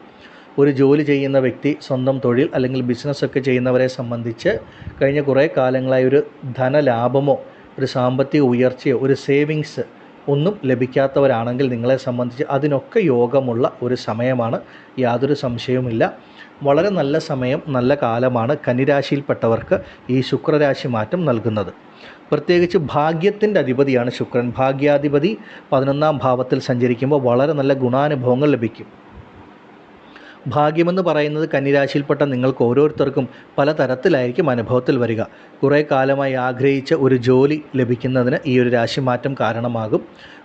ഒരു ജോലി ചെയ്യുന്ന വ്യക്തി, സ്വന്തം തൊഴിൽ അല്ലെങ്കിൽ ബിസിനസ്സൊക്കെ ചെയ്യുന്നവരെ സംബന്ധിച്ച് കഴിഞ്ഞ കുറേ കാലങ്ങളായി ഒരു ധനലാഭമോ ഒരു സാമ്പത്തിക ഉയർച്ചയോ ഒരു സേവിങ്സ് ഒന്നും ലഭിക്കാത്തവരാണെങ്കിൽ നിങ്ങളെ സംബന്ധിച്ച് അതിനൊക്കെ യോഗമുള്ള ഒരു സമയമാണ്. യാതൊരു സംശയവുമില്ല. വളരെ നല്ല സമയം, നല്ല കാലമാണ് കന്നിരാശിയിൽപ്പെട്ടവർക്ക് ഈ ശുക്രരാശി മാറ്റം നൽകുന്നത്. പ്രത്യേകിച്ച് ഭാഗ്യത്തിൻ്റെ അധിപതിയാണ് ശുക്രൻ. ഭാഗ്യാധിപതി 11ാം ഭാവത്തിൽ സഞ്ചരിക്കുമ്പോൾ വളരെ നല്ല ഗുണാനുഭവങ്ങൾ ലഭിക്കും. ഭാഗ്യമെന്ന് പറയുന്നത് കന്നിരാശിയിൽപ്പെട്ട നിങ്ങൾക്ക് ഓരോരുത്തർക്കും പലതരത്തിലായിരിക്കും അനുഭവത്തിൽ വരിക. കുറേ കാലമായി ആഗ്രഹിച്ച ഒരു ജോലി ലഭിക്കുന്നതിന് ഈ ഒരു രാശിമാറ്റം കാരണമാകും.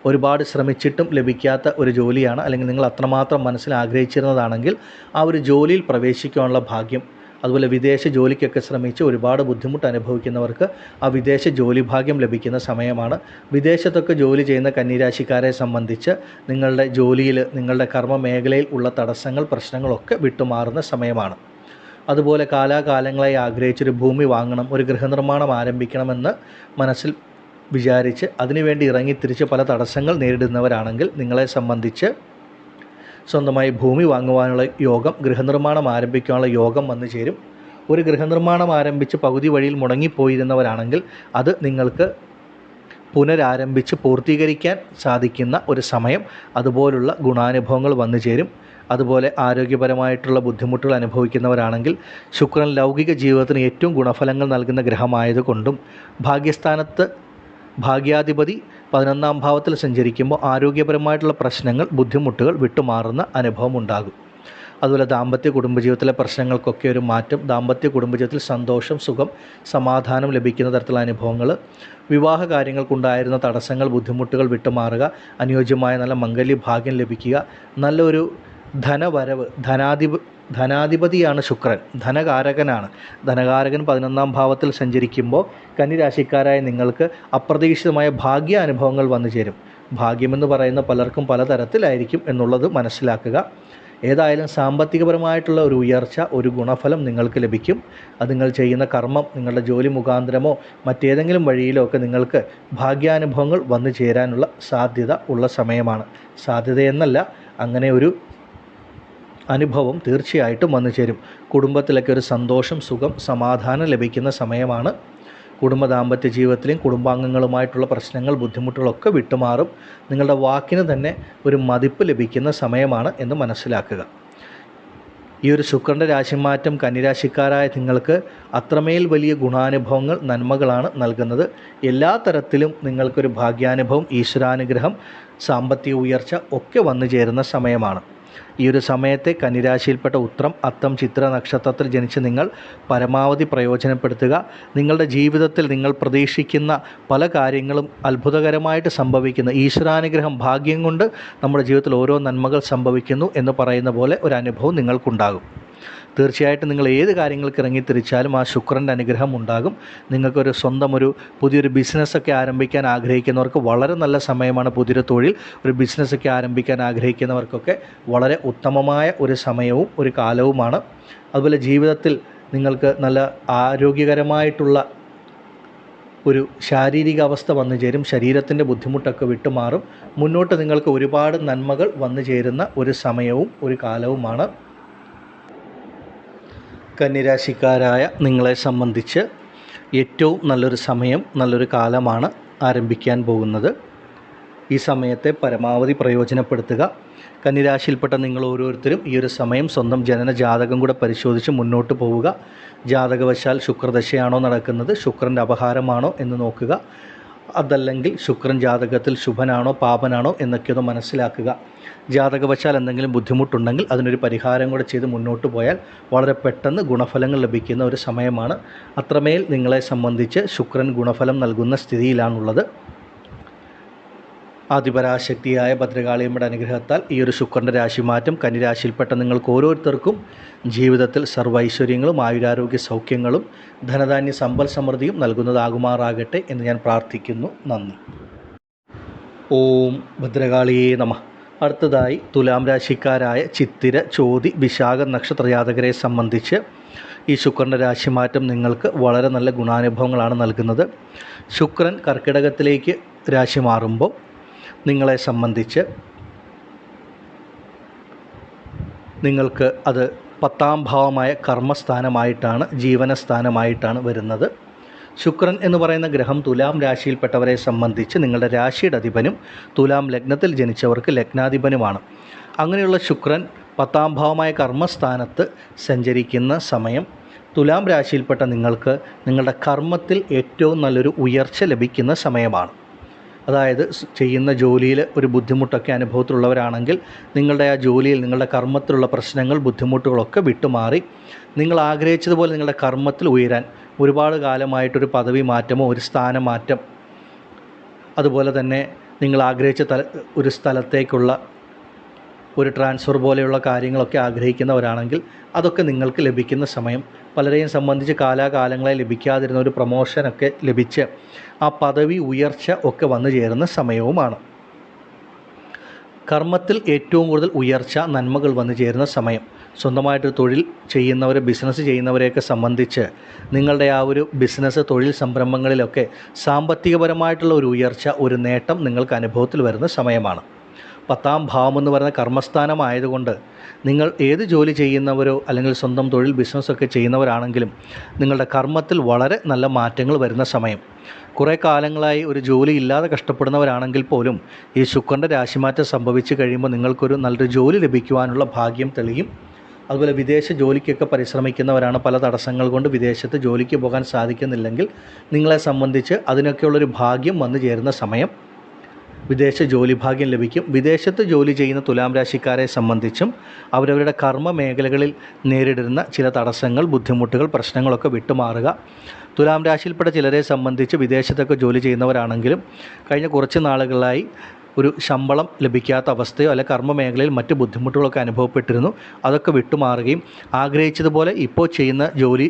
ഒരുപാട് ശ്രമിച്ചിട്ടും ലഭിക്കാത്ത ഒരു ജോലിയാണ്, അല്ലെങ്കിൽ നിങ്ങൾ അത്രമാത്രം മനസ്സിൽ ആഗ്രഹിച്ചിരുന്നതാണെങ്കിൽ ആ ഒരു ജോലിയിൽ പ്രവേശിക്കാനുള്ള ഭാഗ്യം, അതുപോലെ വിദേശ ജോലിക്കൊക്കെ ശ്രമിച്ച് ഒരുപാട് ബുദ്ധിമുട്ട് അനുഭവിക്കുന്നവർക്ക് ആ വിദേശ ജോലി ഭാഗ്യം ലഭിക്കുന്ന സമയമാണ്. വിദേശത്തൊക്കെ ജോലി ചെയ്യുന്ന കന്നിരാശിക്കാരെ സംബന്ധിച്ച് നിങ്ങളുടെ ജോലിയിൽ, നിങ്ങളുടെ കർമ്മ മേഖലയിൽ ഉള്ള തടസ്സങ്ങൾ, പ്രശ്നങ്ങളൊക്കെ വിട്ടുമാറുന്ന സമയമാണ്. അതുപോലെ കാലാകാലങ്ങളായി ആഗ്രഹിച്ചൊരു ഭൂമി വാങ്ങണം, ഒരു ഗൃഹനിർമ്മാണം ആരംഭിക്കണമെന്ന് മനസ്സിൽ വിചാരിച്ച് അതിനുവേണ്ടി ഇറങ്ങിത്തിരിച്ച് പല തടസ്സങ്ങൾ നേരിടുന്നവരാണെങ്കിൽ നിങ്ങളെ സംബന്ധിച്ച് സ്വന്തമായി ഭൂമി വാങ്ങുവാനുള്ള യോഗം, ഗൃഹനിർമ്മാണം ആരംഭിക്കാനുള്ള യോഗം വന്നു ചേരും. ഒരു ഗൃഹനിർമ്മാണം ആരംഭിച്ച് പകുതി വഴിയിൽ മുടങ്ങിപ്പോയിരുന്നവരാണെങ്കിൽ അത് നിങ്ങൾക്ക് പുനരാരംഭിച്ച് പൂർത്തീകരിക്കാൻ സാധിക്കുന്ന ഒരു സമയം, അതുപോലുള്ള ഗുണാനുഭവങ്ങൾ വന്നു ചേരും. അതുപോലെ ആരോഗ്യപരമായിട്ടുള്ള ബുദ്ധിമുട്ടുകൾ അനുഭവിക്കുന്നവരാണെങ്കിൽ ശുക്രൻ ലൗകിക ജീവിതത്തിന് ഏറ്റവും ഗുണഫലങ്ങൾ നൽകുന്ന ഗ്രഹമായതുകൊണ്ടും ഭാഗ്യസ്ഥാനത്ത് ഭാഗ്യാധിപതി 11-ാം ഭാവത്തിൽ സഞ്ചരിക്കുമ്പോൾ ആരോഗ്യപരമായിട്ടുള്ള പ്രശ്നങ്ങൾ, ബുദ്ധിമുട്ടുകൾ വിട്ടുമാറുന്ന അനുഭവം ഉണ്ടാകും. അതുപോലെ ദാമ്പത്യ കുടുംബജീവിതത്തിലെ പ്രശ്നങ്ങൾക്കൊക്കെ ഒരു മാറ്റം, ദാമ്പത്യ കുടുംബജീവിതത്തിൽ സന്തോഷം, സുഖം, സമാധാനം ലഭിക്കുന്ന തരത്തിലുള്ള അനുഭവങ്ങൾ, വിവാഹ കാര്യങ്ങൾക്കുണ്ടായിരുന്ന തടസ്സങ്ങൾ, ബുദ്ധിമുട്ടുകൾ വിട്ടുമാറുക, അനുയോജ്യമായ നല്ല മംഗല്യ ഭാഗ്യം ലഭിക്കുക, നല്ലൊരു ധനവരവ്, ധനാധിപതിയാണ് ശുക്രൻ, ധനകാരകനാണ്. ധനകാരകൻ 11-ാം ഭാവത്തിൽ സഞ്ചരിക്കുമ്പോൾ കന്നിരാശിക്കാരായ നിങ്ങൾക്ക് അപ്രതീക്ഷിതമായ ഭാഗ്യാനുഭവങ്ങൾ വന്നു ചേരും. ഭാഗ്യമെന്ന് പറയുന്ന പലർക്കും പലതരത്തിലായിരിക്കും എന്നുള്ളത് മനസ്സിലാക്കുക. ഏതായാലും സാമ്പത്തികപരമായിട്ടുള്ള ഒരു ഉയർച്ച, ഒരു ഗുണഫലം നിങ്ങൾക്ക് ലഭിക്കും. അത് നിങ്ങൾ ചെയ്യുന്ന കർമ്മം, നിങ്ങളുടെ ജോലി മുഖാന്തരമോ മറ്റേതെങ്കിലും വഴിയിലോ ഒക്കെ നിങ്ങൾക്ക് ഭാഗ്യാനുഭവങ്ങൾ വന്നു ചേരാനുള്ള സാധ്യത ഉള്ള സമയമാണ്. സാധ്യതയെന്നല്ല, അങ്ങനെ ഒരു അനുഭവം തീർച്ചയായിട്ടും വന്നു ചേരും. കുടുംബത്തിലൊക്കെ ഒരു സന്തോഷം, സുഖം, സമാധാനം ലഭിക്കുന്ന സമയമാണ്. കുടുംബ ദാമ്പത്യ ജീവിതത്തിലെയും കുടുംബാംഗങ്ങളുമായിട്ടുള്ള പ്രശ്നങ്ങൾ, ബുദ്ധിമുട്ടുകളൊക്കെ വിട്ടുമാറും. നിങ്ങളുടെ വാക്കിന് തന്നെ ഒരു മതിപ്പ് ലഭിക്കുന്ന സമയമാണ് എന്ന് മനസ്സിലാക്കുക. ഈ ഒരു ശുക്രൻ്റെ രാശിമാറ്റം കന്നിരാശിക്കാരായ നിങ്ങൾക്ക് അത്രമേൽ വലിയ ഗുണാനുഭവങ്ങൾ, നന്മകളാണ് നൽകുന്നത്. എല്ലാ തരത്തിലും നിങ്ങൾക്കൊരു ഭാഗ്യാനുഭവം, ഈശ്വരാനുഗ്രഹം, സാമ്പത്തിക ഉയർച്ച ഒക്കെ വന്നു ചേരുന്ന സമയമാണ്. ഈ ഒരു സമയത്തെ കന്നിരാശിയിൽപ്പെട്ട ഉത്രം, അത്തം, ചിത്ര നക്ഷത്രത്തിൽ ജനിച്ച് നിങ്ങൾ പരമാവധി പ്രയോജനപ്പെടുത്തുക. നിങ്ങളുടെ ജീവിതത്തിൽ നിങ്ങൾ പ്രതീക്ഷിക്കുന്ന പല കാര്യങ്ങളും അത്ഭുതകരമായിട്ട് സംഭവിക്കുന്ന, ഈശ്വരാനുഗ്രഹം, ഭാഗ്യം കൊണ്ട് നമ്മുടെ ജീവിതത്തിൽ ഓരോ നന്മകൾ സംഭവിക്കുന്നു എന്ന് പറയുന്ന പോലെ ഒരു അനുഭവം നിങ്ങൾക്കുണ്ടാകും. തീർച്ചയായിട്ടും നിങ്ങൾ ഏത് കാര്യങ്ങൾക്ക് ഇറങ്ങിത്തിരിച്ചാലും ആ ശുക്രൻ്റെ അനുഗ്രഹം ഉണ്ടാകും. നിങ്ങൾക്കൊരു സ്വന്തം പുതിയൊരു ബിസിനസ്സൊക്കെ ആരംഭിക്കാൻ ആഗ്രഹിക്കുന്നവർക്ക് വളരെ നല്ല സമയമാണ്. പുതിയൊരു തൊഴിൽ, ഒരു ബിസിനസ്സൊക്കെ ആരംഭിക്കാൻ ആഗ്രഹിക്കുന്നവർക്കൊക്കെ വളരെ ഉത്തമമായ ഒരു സമയവും ഒരു കാലവുമാണ്. അതുപോലെ ജീവിതത്തിൽ നിങ്ങൾക്ക് നല്ല ആരോഗ്യകരമായിട്ടുള്ള ഒരു ശാരീരിക അവസ്ഥ വന്നു ചേരും. ശരീരത്തിൻ്റെ ബുദ്ധിമുട്ടൊക്കെ വിട്ടുമാറും. മുന്നോട്ട് നിങ്ങൾക്ക് ഒരുപാട് നന്മകൾ വന്നു ചേരുന്ന ഒരു സമയവും ഒരു കാലവുമാണ്. കന്നിരാശിക്കാരായ നിങ്ങളെ സംബന്ധിച്ച് ഏറ്റവും നല്ലൊരു സമയം, നല്ലൊരു കാലമാണ് ആരംഭിക്കാൻ പോകുന്നത്. ഈ സമയത്തെ പരമാവധി പ്രയോജനപ്പെടുത്തുക. കന്നിരാശിയിൽപ്പെട്ട നിങ്ങൾ ഓരോരുത്തരും ഈ ഒരു സമയം സ്വന്തം ജനന ജാതകം കൂടെ പരിശോധിച്ച് മുന്നോട്ട് പോവുക. ജാതകവശാൽ ശുക്രദശയാണോ നടക്കുന്നത്, ശുക്രൻ്റെ അപഹാരമാണോ എന്ന് നോക്കുക. അതല്ലെങ്കിൽ ശുക്രൻ ജാതകത്തിൽ ശുഭനാണോ പാപനാണോ എന്നൊക്കെ ഒന്ന് മനസ്സിലാക്കുക. ജാതകവശാൽ എന്തെങ്കിലും ബുദ്ധിമുട്ടുണ്ടെങ്കിൽ അതിനൊരു പരിഹാരം കൂടെ ചെയ്ത് മുന്നോട്ട് പോയാൽ വളരെ പെട്ടെന്ന് ഗുണഫലങ്ങൾ ലഭിക്കുന്ന ഒരു സമയമാണ്. അത്രമേൽ നിങ്ങളെ സംബന്ധിച്ച് ശുക്രൻ ഗുണഫലം നൽകുന്ന സ്ഥിതിയിലാണുള്ളത്. ആദിപരാശക്തിയായ ഭദ്രകാളിയമ്മയുടെ അനുഗ്രഹത്താൽ ഈ ഒരു ശുക്രൻ്റെ രാശിമാറ്റം കന്നിരാശിയിൽപ്പെട്ട നിങ്ങൾക്ക് ഓരോരുത്തർക്കും ജീവിതത്തിൽ സർവൈശ്വര്യങ്ങളും ആയുരാരോഗ്യ സൗഖ്യങ്ങളും ധനധാന്യ സമ്പൽ സമൃദ്ധിയും നൽകുന്നതാകുമാറാകട്ടെ എന്ന് ഞാൻ പ്രാർത്ഥിക്കുന്നു. നന്ദി. ഓം ഭദ്രകാളിയേ നമഃ. അടുത്തതായി തുലാം രാശിക്കാരായ ചിത്തിര, ചോതി, വിശാഖ നക്ഷത്രജാതകരെ സംബന്ധിച്ച് ഈ ശുക്രൻ്റെ രാശിമാറ്റം നിങ്ങൾക്ക് വളരെ നല്ല ഗുണാനുഭവങ്ങളാണ് നൽകുന്നത്. ശുക്രൻ കർക്കിടകത്തിലേക്ക് രാശി മാറുമ്പോൾ നിങ്ങളെ സംബന്ധിച്ച് നിങ്ങൾക്ക് അത് 10-ാം ഭാവമായ കർമ്മസ്ഥാനമായിട്ടാണ്, ജീവനസ്ഥാനമായിട്ടാണ് വരുന്നത്. ശുക്രൻ എന്ന് പറയുന്ന ഗ്രഹം തുലാം രാശിയിൽപ്പെട്ടവരെ സംബന്ധിച്ച് നിങ്ങളുടെ രാശിയുടെ അധിപനും തുലാം ലഗ്നത്തിൽ ജനിച്ചവർക്ക് ലഗ്നാധിപനുമാണ്. അങ്ങനെയുള്ള ശുക്രൻ 10-ാം ഭാവമായ കർമ്മസ്ഥാനത്ത് സഞ്ചരിക്കുന്ന സമയം തുലാം രാശിയിൽപ്പെട്ട നിങ്ങൾക്ക് നിങ്ങളുടെ കർമ്മത്തിൽ ഏറ്റവും നല്ലൊരു ഉയർച്ച ലഭിക്കുന്ന സമയമാണ്. അതായത് ചെയ്യുന്ന ജോലിയിൽ ഒരു ബുദ്ധിമുട്ടൊക്കെ അനുഭവത്തിലുള്ളവരാണെങ്കിൽ നിങ്ങളുടെ ആ ജോലിയിൽ, നിങ്ങളുടെ കർമ്മത്തിലുള്ള പ്രശ്നങ്ങൾ, ബുദ്ധിമുട്ടുകളൊക്കെ വിട്ടുമാറി നിങ്ങൾ ആഗ്രഹിച്ചതുപോലെ നിങ്ങളുടെ കർമ്മത്തിൽ ഉയരാൻ ഒരുപാട് കാലമായിട്ടൊരു പദവി മാറ്റമോ ഒരു സ്ഥാനമാറ്റം, അതുപോലെ തന്നെ നിങ്ങൾ ആഗ്രഹിച്ച ഒരു സ്ഥലത്തേക്കുള്ള ഒരു ട്രാൻസ്ഫർ പോലെയുള്ള കാര്യങ്ങളൊക്കെ ആഗ്രഹിക്കുന്നവരാണെങ്കിൽ അതൊക്കെ നിങ്ങൾക്ക് ലഭിക്കുന്ന സമയം. പലരെയും സംബന്ധിച്ച് കാലാകാലങ്ങളായി ലഭിക്കാതിരുന്ന ഒരു പ്രമോഷനൊക്കെ ലഭിച്ച് ആ പദവി ഉയർച്ച ഒക്കെ വന്നു ചേരുന്ന സമയവുമാണ്. കർമ്മത്തിൽ ഏറ്റവും കൂടുതൽ ഉയർച്ച, നന്മകൾ വന്നു ചേരുന്ന സമയം. സ്വന്തമായിട്ടൊരു തൊഴിൽ ചെയ്യുന്നവർ, ബിസിനസ് ചെയ്യുന്നവരെയൊക്കെ സംബന്ധിച്ച് നിങ്ങളുടെ ആ ഒരു ബിസിനസ്, തൊഴിൽ സംരംഭങ്ങളിലൊക്കെ സാമ്പത്തികപരമായിട്ടുള്ള ഒരു ഉയർച്ച, ഒരു നേട്ടം നിങ്ങൾക്ക് അനുഭവത്തിൽ വരുന്ന സമയമാണ്. 10-ാം ഭാവം എന്ന് പറയുന്ന കർമ്മസ്ഥാനമായതുകൊണ്ട് നിങ്ങൾ ഏത് ജോലി ചെയ്യുന്നവരോ അല്ലെങ്കിൽ സ്വന്തം തൊഴിൽ ബിസിനസ്സൊക്കെ ചെയ്യുന്നവരാണെങ്കിലും നിങ്ങളുടെ കർമ്മത്തിൽ വളരെ നല്ല മാറ്റങ്ങൾ വരുന്ന സമയം. കുറേ കാലങ്ങളായി ഒരു ജോലി ഇല്ലാതെ കഷ്ടപ്പെടുന്നവരാണെങ്കിൽ പോലും ഈ ശുക്രൻ്റെ രാശിമാറ്റം സംഭവിച്ചു കഴിയുമ്പോൾ നിങ്ങൾക്കൊരു നല്ലൊരു ജോലി ലഭിക്കുവാനുള്ള ഭാഗ്യം തെളിയും. അതുപോലെ വിദേശ ജോലിക്കൊക്കെ പരിശ്രമിക്കുന്നവരാണ്. പല തടസ്സങ്ങൾ കൊണ്ട് വിദേശത്ത് ജോലിക്ക് പോകാൻ സാധിക്കുന്നില്ലെങ്കിൽ നിങ്ങളെ സംബന്ധിച്ച് അതിനൊക്കെയുള്ളൊരു ഭാഗ്യം വന്നു ചേരുന്ന സമയം. വിദേശ ജോലി ഭാഗ്യം ലഭിക്കും. വിദേശത്ത് ജോലി ചെയ്യുന്ന തുലാം രാശിക്കാരെ സംബന്ധിച്ചും അവരവരുടെ കർമ്മ മേഖലകളിൽ നേരിടുന്ന ചില തടസ്സങ്ങൾ, ബുദ്ധിമുട്ടുകൾ, പ്രശ്നങ്ങളൊക്കെ വിട്ടുമാറുക. തുലാം രാശിയിൽപ്പെട്ട ചിലരെ സംബന്ധിച്ച് വിദേശത്തൊക്കെ ജോലി ചെയ്യുന്നവരാണെങ്കിലും കഴിഞ്ഞ കുറച്ച് നാളുകളായി ഒരു ശമ്പളം ലഭിക്കാത്ത അവസ്ഥയോ അല്ലെ കർമ്മ മേഖലയിൽ മറ്റ് ബുദ്ധിമുട്ടുകളൊക്കെ അനുഭവപ്പെട്ടിരുന്നു. അതൊക്കെ വിട്ടുമാറുകയും ആഗ്രഹിച്ചതുപോലെ ഇപ്പോൾ ചെയ്യുന്ന ജോലി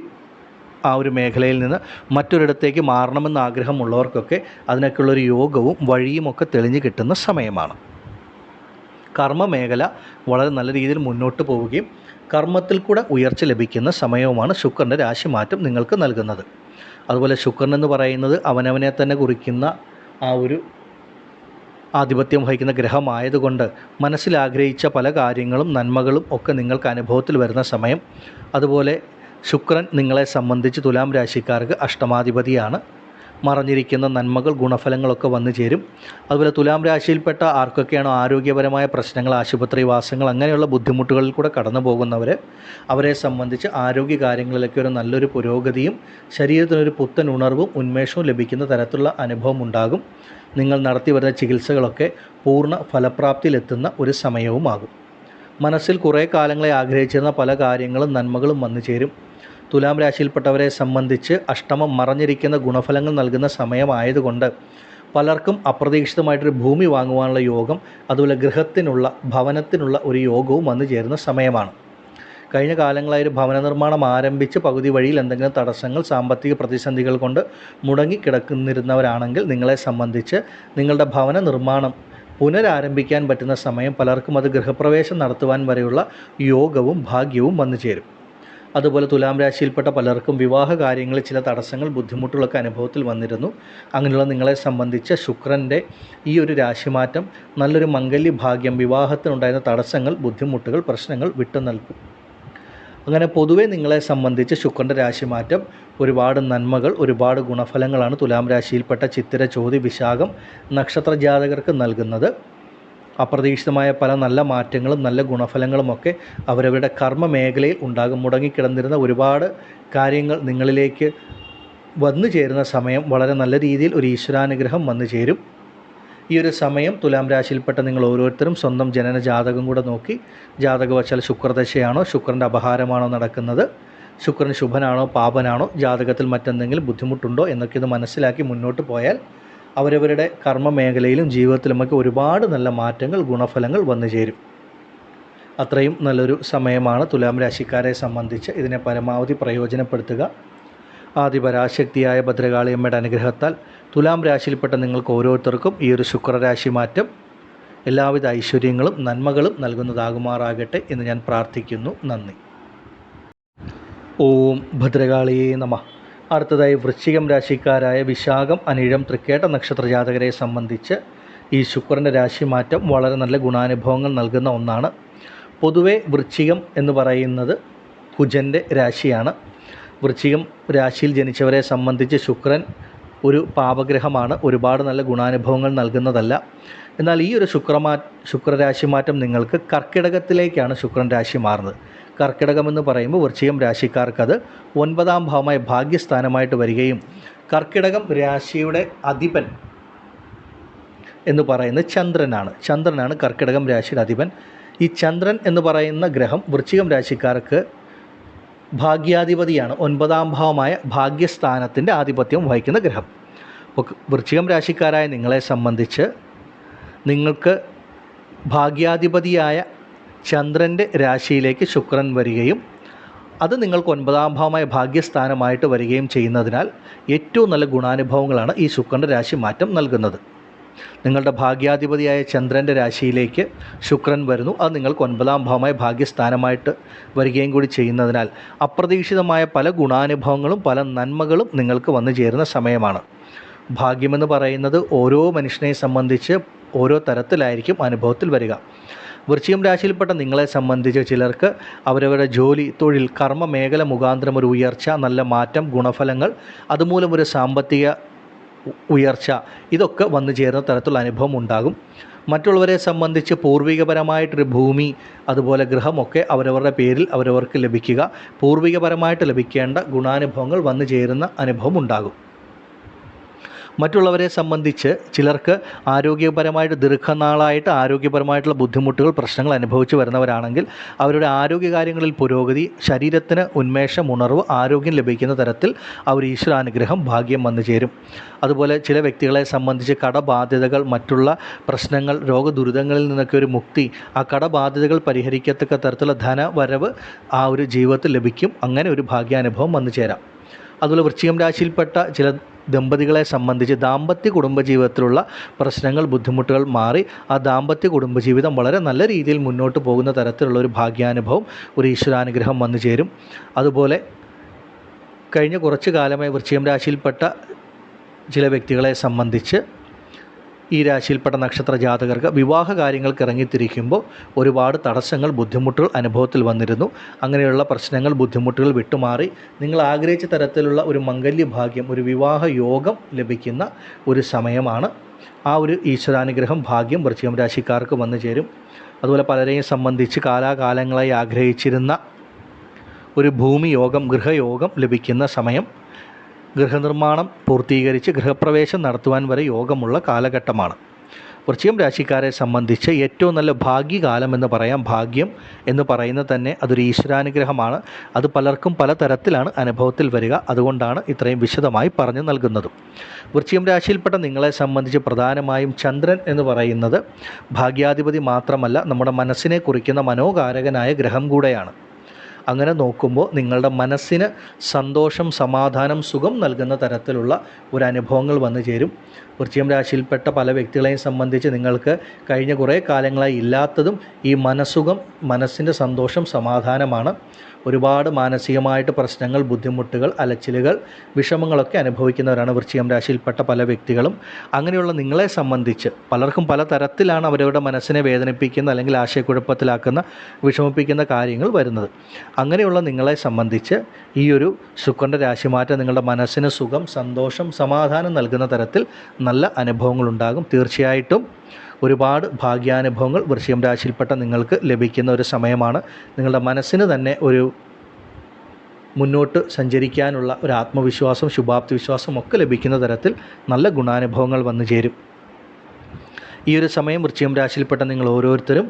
ആ ഒരു മേഖലയിൽ നിന്ന് മറ്റൊരിടത്തേക്ക് മാറണമെന്ന് ആഗ്രഹമുള്ളവർക്കൊക്കെ അതിനൊക്കെയുള്ളൊരു യോഗവും വഴിയുമൊക്കെ തെളിഞ്ഞു കിട്ടുന്ന സമയമാണ്. കർമ്മ മേഖല വളരെ നല്ല രീതിയിൽ മുന്നോട്ട് പോവുകയും കർമ്മത്തിൽ കൂടെ ഉയർച്ച ലഭിക്കുന്ന സമയവുമാണ് ശുക്രൻ്റെ രാശിമാറ്റം നിങ്ങൾക്ക് നൽകുന്നത്. അതുപോലെ ശുക്രൻ എന്ന് പറയുന്നത് അവനവനെ തന്നെ കുറിക്കുന്ന ആ ഒരു ആധിപത്യം വഹിക്കുന്ന ഗ്രഹമായതുകൊണ്ട് മനസ്സിലാഗ്രഹിച്ച പല കാര്യങ്ങളും നന്മകളും ഒക്കെ നിങ്ങൾക്ക് അനുഭവത്തിൽ വരുന്ന സമയം. അതുപോലെ ശുക്രൻ നിങ്ങളെ സംബന്ധിച്ച് തുലാം രാശിക്കാർക്ക് അഷ്ടമാധിപതിയാണ്. മറഞ്ഞിരിക്കുന്ന നന്മകൾ, ഗുണഫലങ്ങളൊക്കെ വന്നു ചേരും. അതുപോലെ തുലാം രാശിയിൽപ്പെട്ട ആർക്കൊക്കെയാണോ ആരോഗ്യപരമായ പ്രശ്നങ്ങൾ, ആശുപത്രിവാസങ്ങൾ, അങ്ങനെയുള്ള ബുദ്ധിമുട്ടുകളിൽ കൂടെ കടന്നു പോകുന്നവർ, അവരെ സംബന്ധിച്ച് ആരോഗ്യ കാര്യങ്ങളിലൊക്കെ ഒരു നല്ലൊരു പുരോഗതിയും ശരീരത്തിനൊരു പുത്തൻ ഉണർവും ഉന്മേഷവും ലഭിക്കുന്ന തരത്തിലുള്ള അനുഭവം ഉണ്ടാകും. നിങ്ങൾ നടത്തി വരുന്ന ചികിത്സകളൊക്കെ പൂർണ്ണ ഫലപ്രാപ്തിയിലെത്തുന്ന ഒരു സമയവുമാകും. മനസ്സിൽ കുറേ കാലങ്ങളെ ആഗ്രഹിച്ചിരുന്ന പല കാര്യങ്ങളും നന്മകളും വന്നു ചേരും. തുലാം രാശിയിൽപ്പെട്ടവരെ സംബന്ധിച്ച് അഷ്ടമം മറഞ്ഞിരിക്കുന്ന ഗുണഫലങ്ങൾ നൽകുന്ന സമയമായതുകൊണ്ട് പലർക്കും അപ്രതീക്ഷിതമായിട്ടൊരു ഭൂമി വാങ്ങുവാനുള്ള യോഗം, അതുപോലെ ഗൃഹത്തിനുള്ള, ഭവനത്തിനുള്ള ഒരു യോഗവും വന്നു ചേരുന്ന സമയമാണ്. കഴിഞ്ഞ കാലങ്ങളായി ഒരു ഭവന നിർമ്മാണം ആരംഭിച്ച് പകുതി വഴിയിൽ എന്തെങ്കിലും തടസ്സങ്ങൾ, സാമ്പത്തിക പ്രതിസന്ധികൾ കൊണ്ട് മുടങ്ങിക്കിടക്കുന്നിരുന്നവരാണെങ്കിൽ നിങ്ങളെ സംബന്ധിച്ച് നിങ്ങളുടെ ഭവന നിർമ്മാണം പുനരാരംഭിക്കാൻ പറ്റുന്ന സമയം. പലർക്കും അത് ഗൃഹപ്രവേശം നടത്തുവാൻ വരെയുള്ള യോഗവും ഭാഗ്യവും വന്നു ചേരും. അതുപോലെ തുലാം രാശിയിൽപ്പെട്ട പലർക്കും വിവാഹ കാര്യങ്ങളിൽ ചില തടസ്സങ്ങൾ, ബുദ്ധിമുട്ടുകളൊക്കെ അനുഭവത്തിൽ വന്നിരുന്നു. അങ്ങനെയുള്ള നിങ്ങളെ സംബന്ധിച്ച് ശുക്രൻ്റെ ഈ ഒരു രാശിമാറ്റം നല്ലൊരു മംഗല്യ ഭാഗ്യം, വിവാഹത്തിനുണ്ടായിരുന്ന തടസ്സങ്ങൾ, ബുദ്ധിമുട്ടുകൾ, പ്രശ്നങ്ങൾ വിട്ടു നൽകും. അങ്ങനെ പൊതുവെ നിങ്ങളെ സംബന്ധിച്ച് ശുക്രൻ്റെ രാശിമാറ്റം ഒരുപാട് നന്മകൾ, ഒരുപാട് ഗുണഫലങ്ങളാണ് തുലാം രാശിയിൽപ്പെട്ട ചിത്തിര, ചോതി, വിശാഖം നക്ഷത്ര ജാതകർക്ക് നൽകുന്നത്. അപ്രതീക്ഷിതമായ പല നല്ല മാറ്റങ്ങളും നല്ല ഗുണഫലങ്ങളുമൊക്കെ അവരവരുടെ കർമ്മ മേഖലയിൽ ഉണ്ടാകും. മുടങ്ങിക്കിടന്നിരുന്ന ഒരുപാട് കാര്യങ്ങൾ നിങ്ങളിലേക്ക് വന്നു ചേരുന്ന സമയം. വളരെ നല്ല രീതിയിൽ ഒരു ഈശ്വരാനുഗ്രഹം വന്നു ചേരും. ഈ ഒരു സമയം തുലാം രാശിയിൽപ്പെട്ട നിങ്ങൾ ഓരോരുത്തരും സ്വന്തം ജനന ജാതകം കൂടെ നോക്കി, ജാതകവശാൽ ശുക്രദശയാണോ, ശുക്രൻ്റെ അപഹാരമാണോ നടക്കുന്നത്, ശുക്രൻ ശുഭനാണോ പാപനാണോ, ജാതകത്തിൽ മറ്റെന്തെങ്കിലും ബുദ്ധിമുട്ടുണ്ടോ എന്നൊക്കെ ഇത് മനസ്സിലാക്കി മുന്നോട്ട് പോയാൽ അവരവരുടെ കർമ്മ മേഖലയിലും ജീവിതത്തിലുമൊക്കെ ഒരുപാട് നല്ല മാറ്റങ്ങൾ, ഗുണഫലങ്ങൾ വന്നു ചേരും. അത്രയും നല്ലൊരു സമയമാണ് തുലാം രാശിക്കാരെ സംബന്ധിച്ച്. ഇതിനെ പരമാവധി പ്രയോജനപ്പെടുത്തുക. ആദിപരാശക്തിയായ ഭദ്രകാളിയമ്മയുടെ അനുഗ്രഹത്താൽ തുലാം രാശിയിൽപ്പെട്ട നിങ്ങൾക്ക് ഓരോരുത്തർക്കും ഈ ഒരു ശുക്രരാശി മാറ്റം എല്ലാവിധ ഐശ്വര്യങ്ങളും നന്മകളും നൽകുന്നതാകുമാറാകട്ടെ എന്ന് ഞാൻ പ്രാർത്ഥിക്കുന്നു. നന്ദി. ഓം ഭദ്രകാളിയേ നമഃ. അടുത്തതായി വൃശ്ചികം രാശിക്കാരായ വിശാഖം, അനിഴം, തൃക്കേട്ട നക്ഷത്ര ജാതകരെ സംബന്ധിച്ച് ഈ ശുക്രൻ്റെ രാശിമാറ്റം വളരെ നല്ല ഗുണാനുഭവങ്ങൾ നൽകുന്ന ഒന്നാണ്. പൊതുവെ വൃശ്ചികം എന്ന് പറയുന്നത് കുജൻ്റെ രാശിയാണ്. വൃശ്ചികം രാശിയിൽ ജനിച്ചവരെ സംബന്ധിച്ച് ശുക്രൻ ഒരു പാപഗ്രഹമാണ്, ഒരുപാട് നല്ല ഗുണാനുഭവങ്ങൾ നൽകുന്നതല്ല. എന്നാൽ ഈ ഒരു ശുക്രരാശിമാറ്റം നിങ്ങൾക്ക് കർക്കിടകത്തിലേക്കാണ് ശുക്രൻ രാശി മാറുന്നത്. കർക്കിടകമെന്ന് പറയുമ്പോൾ വൃശ്ചികം രാശിക്കാർക്കത് 9ാം ഭാവമായ ഭാഗ്യസ്ഥാനമായിട്ട് വരികയും കർക്കിടകം രാശിയുടെ അധിപൻ എന്ന് പറയുന്നത് ചന്ദ്രനാണ് കർക്കിടകം രാശിയുടെ അധിപൻ. ഈ ചന്ദ്രൻ എന്ന് പറയുന്ന ഗ്രഹം വൃശ്ചികം രാശിക്കാർക്ക് ഭാഗ്യാധിപതിയാണ്. 9ാം ഭാവമായ ഭാഗ്യസ്ഥാനത്തിൻ്റെ ആധിപത്യം വഹിക്കുന്ന ഗ്രഹം. അപ്പോൾ വൃശ്ചികം രാശിക്കാരായ നിങ്ങളെ സംബന്ധിച്ച് നിങ്ങൾക്ക് ഭാഗ്യാധിപതിയായ ചന്ദ്രൻ്റെ രാശിയിലേക്ക് ശുക്രൻ വരികയും അത് നിങ്ങൾക്ക് 9ാം ഭാവമായ ഭാഗ്യസ്ഥാനമായിട്ട് വരികയും ചെയ്യുന്നതിനാൽ ഏറ്റവും നല്ല ഗുണാനുഭവങ്ങളാണ് ഈ ശുക്രൻ്റെ രാശി മാറ്റം നൽകുന്നത്. നിങ്ങളുടെ ഭാഗ്യാധിപതിയായ ചന്ദ്രൻ്റെ രാശിയിലേക്ക് ശുക്രൻ വരുന്നു. അത് നിങ്ങൾക്ക് 9ാം ഭാവമായ ഭാഗ്യസ്ഥാനമായിട്ട് വരികയും കൂടി ചെയ്യുന്നതിനാൽ അപ്രതീക്ഷിതമായ പല ഗുണാനുഭവങ്ങളും പല നന്മകളും നിങ്ങൾക്ക് വന്നു ചേരുന്ന സമയമാണ്. ഭാഗ്യമെന്ന് പറയുന്നത് ഓരോ മനുഷ്യനെ സംബന്ധിച്ച് ഓരോ തരത്തിലായിരിക്കും അനുഭവത്തിൽ വരിക. വൃശ്ചികം രാശിയിൽപ്പെട്ട നിങ്ങളെ സംബന്ധിച്ച് ചിലർക്ക് അവരവരുടെ ജോലി, തൊഴിൽ, കർമ്മ മേഖല മുഖാന്തരം ഒരു ഉയർച്ച, നല്ല മാറ്റം, ഗുണഫലങ്ങൾ, അതുമൂലം ഒരു സാമ്പത്തിക ഉയർച്ച, ഇതൊക്കെ വന്നു ചേരുന്ന തരത്തിലുള്ള അനുഭവം ഉണ്ടാകും. മറ്റുള്ളവരെ സംബന്ധിച്ച് പൂർവികപരമായിട്ടൊരു ഭൂമി അതുപോലെ ഗൃഹമൊക്കെ അവരവരുടെ പേരിൽ അവരവർക്ക് ലഭിക്കുക, പൂർവികപരമായിട്ട് ലഭിക്കേണ്ട ഗുണാനുഭവങ്ങൾ വന്നു ചേരുന്ന അനുഭവം ഉണ്ടാകും. മറ്റുള്ളവരെ സംബന്ധിച്ച് ചിലർക്ക് ആരോഗ്യപരമായിട്ട് ദീർഘനാളായിട്ട് ആരോഗ്യപരമായിട്ടുള്ള ബുദ്ധിമുട്ടുകൾ, പ്രശ്നങ്ങൾ അനുഭവിച്ചു വരുന്നവരാണെങ്കിൽ അവരുടെ ആരോഗ്യകാര്യങ്ങളിൽ പുരോഗതി, ശരീരത്തിന് ഉന്മേഷം, ഉണർവ്, ആരോഗ്യം ലഭിക്കുന്ന തരത്തിൽ അവർ ഈശ്വരാനുഗ്രഹം, ഭാഗ്യം വന്നു ചേരും. അതുപോലെ ചില വ്യക്തികളെ സംബന്ധിച്ച് കടബാധ്യതകൾ, മറ്റുള്ള പ്രശ്നങ്ങൾ, രോഗദുരിതങ്ങളിൽ നിന്നൊക്കെ ഒരു മുക്തി, ആ കടബാധ്യതകൾ പരിഹരിക്കത്തക്ക തരത്തിലുള്ള ധനവരവ് ആ ഒരു ജീവിതത്തിൽ ലഭിക്കും. അങ്ങനെ ഒരു ഭാഗ്യാനുഭവം വന്നു ചേരാം. അതുപോലെ വൃശ്ചികം രാശിയിൽപ്പെട്ട ചില ദമ്പതികളെ സംബന്ധിച്ച് ദാമ്പത്യ കുടുംബജീവിതത്തിലുള്ള പ്രശ്നങ്ങൾ, ബുദ്ധിമുട്ടുകൾ മാറി ആ ദാമ്പത്യ കുടുംബജീവിതം വളരെ നല്ല രീതിയിൽ മുന്നോട്ട് പോകുന്ന തരത്തിലുള്ള ഒരു ഭാഗ്യാനുഭവം, ഒരു ഈശ്വരാനുഗ്രഹം വന്നു ചേരും. അതുപോലെ കഴിഞ്ഞ കുറച്ചു കാലമായി വൃശ്ചികം രാശിയിൽപ്പെട്ട ചില വ്യക്തികളെ സംബന്ധിച്ച് ഈ രാശിയിൽപ്പെട്ട നക്ഷത്ര ജാതകർക്ക് വിവാഹ കാര്യങ്ങൾക്ക് ഇറങ്ങിത്തിരിക്കുമ്പോൾ ഒരുപാട് തടസ്സങ്ങൾ, ബുദ്ധിമുട്ടുകൾ അനുഭവത്തിൽ വന്നിരുന്നു. അങ്ങനെയുള്ള പ്രശ്നങ്ങൾ, ബുദ്ധിമുട്ടുകൾ വിട്ടുമാറി നിങ്ങൾ ആഗ്രഹിച്ച തരത്തിലുള്ള ഒരു മംഗല്യഭാഗ്യം, ഒരു വിവാഹ യോഗം ലഭിക്കുന്ന ഒരു സമയമാണ്. ആ ഒരു ഈശ്വരാനുഗ്രഹം, ഭാഗ്യം വൃശ്ചികം രാശിക്കാർക്ക് വന്നു ചേരും. അതുപോലെ പലരെയും സംബന്ധിച്ച് കാലാകാലങ്ങളായി ആഗ്രഹിച്ചിരുന്ന ഒരു ഭൂമി യോഗം, ഗൃഹയോഗം ലഭിക്കുന്ന സമയം, ഗൃഹനിർമ്മാണം പൂർത്തീകരിച്ച് ഗൃഹപ്രവേശം നടത്തുവാൻ വരെ യോഗമുള്ള കാലഘട്ടമാണ്. വൃശ്ചികം രാശിക്കാരെ സംബന്ധിച്ച് ഏറ്റവും നല്ല ഭാഗ്യകാലം എന്ന് പറയാം. ഭാഗ്യം എന്ന് പറയുന്നത് തന്നെ അതൊരു ഈശ്വരാനുഗ്രഹമാണ്. അത് പലർക്കും പല തരത്തിലാണ് അനുഭവത്തിൽ വരിക. അതുകൊണ്ടാണ് ഇത്രയും വിശദമായി പറഞ്ഞു നൽകുന്നത്. വൃശ്ചികം രാശിയിൽപ്പെട്ട നിങ്ങളെ സംബന്ധിച്ച് പ്രധാനമായും ചന്ദ്രൻ എന്ന് പറയുന്നത് ഭാഗ്യാധിപതി മാത്രമല്ല, നമ്മുടെ മനസ്സിനെ കുറിക്കുന്ന മനോകാരകനായ ഗ്രഹം കൂടെയാണ്. അങ്ങനെ നോക്കുമ്പോൾ നിങ്ങളുടെ മനസ്സിന് സന്തോഷം, സമാധാനം, സുഖം നൽകുന്ന തരത്തിലുള്ള ഒരു അനുഭവങ്ങൾ വന്നു ചേരും. വൃശ്ചികം രാശിയിൽപ്പെട്ട പല വ്യക്തികളെയും സംബന്ധിച്ച് നിങ്ങൾക്ക് കഴിഞ്ഞ കുറേ കാലങ്ങളായി ഇല്ലാത്തതും ഈ മനസ്സുഖം, മനസ്സിൻ്റെ സന്തോഷം, സമാധാനമാണ്. ഒരുപാട് മാനസികമായിട്ട് പ്രശ്നങ്ങൾ, ബുദ്ധിമുട്ടുകൾ, അലച്ചിലുകൾ, വിഷമങ്ങളൊക്കെ അനുഭവിക്കുന്നവരാണ് വൃശ്ചികം രാശിയിൽപ്പെട്ട പല വ്യക്തികളും. അങ്ങനെയുള്ള നിങ്ങളെ സംബന്ധിച്ച് പലർക്കും പല തരത്തിലാണ് അവരവരുടെ മനസ്സിനെ വേദനിപ്പിക്കുന്ന അല്ലെങ്കിൽ ആശയക്കുഴപ്പത്തിലാക്കുന്ന, വിഷമിപ്പിക്കുന്ന കാര്യങ്ങൾ വരുന്നത്. അങ്ങനെയുള്ള നിങ്ങളെ സംബന്ധിച്ച് ഈ ഒരു ശുക്രൻ്റെ രാശിമാറ്റം നിങ്ങളുടെ മനസ്സിന് സുഖം, സന്തോഷം, സമാധാനം നൽകുന്ന തരത്തിൽ നല്ല അനുഭവങ്ങളുണ്ടാകും. തീർച്ചയായിട്ടും ഒരുപാട് ഭാഗ്യാനുഭവങ്ങൾ വൃശ്ചികം രാശിയിൽപ്പെട്ട നിങ്ങൾക്ക് ലഭിക്കുന്ന ഒരു സമയമാണ്. നിങ്ങളുടെ മനസ്സിന് തന്നെ ഒരു മുന്നോട്ട് സഞ്ചരിക്കാനുള്ള ഒരു ആത്മവിശ്വാസം, ശുഭാപ്തി വിശ്വാസം ഒക്കെ ലഭിക്കുന്ന തരത്തിൽ നല്ല ഗുണാനുഭവങ്ങൾ വന്നു ചേരും. ഈ ഒരു സമയം വൃശ്ചികം രാശിയിൽപ്പെട്ട നിങ്ങൾ ഓരോരുത്തരും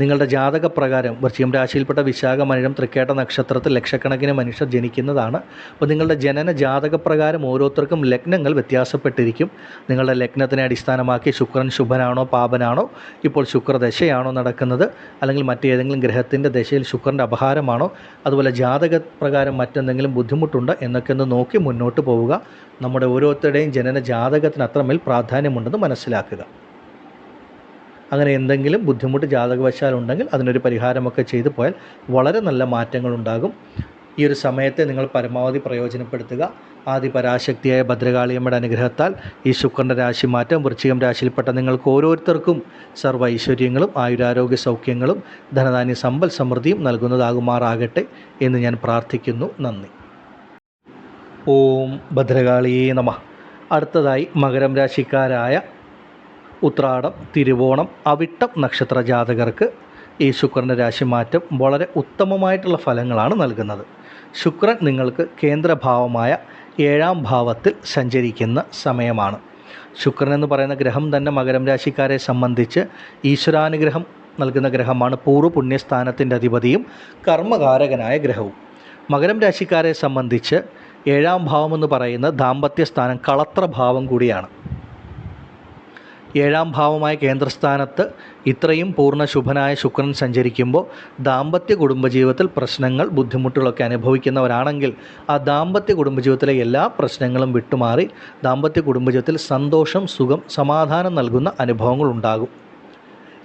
നിങ്ങളുടെ ജാതകപ്രകാരം, വൃശ്ചികം രാശിയിൽപ്പെട്ട വിശാഖ, മനിഴം, തൃക്കേട്ട നക്ഷത്രത്തിൽ ലക്ഷക്കണക്കിന് മനുഷ്യർ ജനിക്കുന്നതാണ്. അപ്പോൾ നിങ്ങളുടെ ജനന ജാതകപ്രകാരം ഓരോരുത്തർക്കും ലഗ്നങ്ങൾ വ്യത്യാസപ്പെട്ടിരിക്കും. നിങ്ങളുടെ ലഗ്നത്തിനെ അടിസ്ഥാനമാക്കി ശുക്രൻ ശുഭനാണോ പാപനാണോ, ഇപ്പോൾ ശുക്രദശയാണോ നടക്കുന്നത്, അല്ലെങ്കിൽ മറ്റേതെങ്കിലും ഗ്രഹത്തിൻ്റെ ദശയിൽ ശുക്രൻ്റെ അപഹാരമാണോ, അതുപോലെ ജാതകപ്രകാരം മറ്റെന്തെങ്കിലും ബുദ്ധിമുട്ടുണ്ടോ എന്നൊക്കെ ഒന്ന് നോക്കി മുന്നോട്ട് പോവുക. നമ്മുടെ ഓരോരുത്തരുടെയും ജനന ജാതകത്തിന് അത്രമേൽ പ്രാധാന്യമുണ്ടെന്ന് മനസ്സിലാക്കുക. അങ്ങനെ എന്തെങ്കിലും ബുദ്ധിമുട്ട് ജാതകവശാൽ ഉണ്ടെങ്കിൽ അതിനൊരു പരിഹാരമൊക്കെ ചെയ്തു പോയാൽ വളരെ നല്ല മാറ്റങ്ങളുണ്ടാകും. ഈ ഒരു സമയത്തെ നിങ്ങൾ പരമാവധി പ്രയോജനപ്പെടുത്തുക. ആദിപരാശക്തിയായ ഭദ്രകാളിയമ്മയുടെ അനുഗ്രഹത്താൽ ഈ ശുക്രൻ്റെ രാശിമാറ്റം വൃശ്ചികം രാശിയിൽപ്പെട്ട നിങ്ങൾക്ക് ഓരോരുത്തർക്കും സർവ്വ ഐശ്വര്യങ്ങളും ആയുരാരോഗ്യ സൗഖ്യങ്ങളും ധനധാന്യ സമ്പൽ സമൃദ്ധിയും നൽകുന്നതാകുമാറാകട്ടെ എന്ന് ഞാൻ പ്രാർത്ഥിക്കുന്നു. നന്ദി. ഓം ഭദ്രകാളിയേ നമഃ. അടുത്തതായി മകരം രാശിക്കാരായ ഉത്രാടം, തിരുവോണം, അവിട്ടം നക്ഷത്ര ജാതകർക്ക് ഈ ശുക്രൻ്റെ രാശിമാറ്റം വളരെ ഉത്തമമായിട്ടുള്ള ഫലങ്ങളാണ് നൽകുന്നത്. ശുക്രൻ നിങ്ങൾക്ക് കേന്ദ്രഭാവമായ 7ാം ഭാവത്തിൽ സഞ്ചരിക്കുന്ന സമയമാണ്. ശുക്രൻ എന്ന് പറയുന്ന ഗ്രഹം തന്നെ മകരം രാശിക്കാരെ സംബന്ധിച്ച് ഈശ്വരാനുഗ്രഹം നൽകുന്ന ഗ്രഹമാണ്. പൂർവ്വ പുണ്യസ്ഥാനത്തിൻ്റെ അധിപതിയും കർമ്മകാരകനായ ഗ്രഹവും. മകരം രാശിക്കാരെ സംബന്ധിച്ച് 7ാം ഭാവം എന്ന് പറയുന്നത് ദാമ്പത്യസ്ഥാനം, കളത്രഭാവം കൂടിയാണ്. 7ാം ഭാവമായ കേന്ദ്രസ്ഥാനത്ത് ഇത്രയും പൂർണ്ണ ശുഭനായ ശുക്രൻ സഞ്ചരിക്കുമ്പോൾ ദാമ്പത്യ കുടുംബജീവിതത്തിൽ പ്രശ്നങ്ങൾ, ബുദ്ധിമുട്ടുകളൊക്കെ അനുഭവിക്കുന്നവരാണെങ്കിൽ ആ ദാമ്പത്യ കുടുംബജീവിതത്തിലെ എല്ലാ പ്രശ്നങ്ങളും വിട്ടുമാറി ദാമ്പത്യ കുടുംബജീവിതത്തിൽ സന്തോഷം, സുഖം, സമാധാനം നൽകുന്ന അനുഭവങ്ങൾ ഉണ്ടാകും.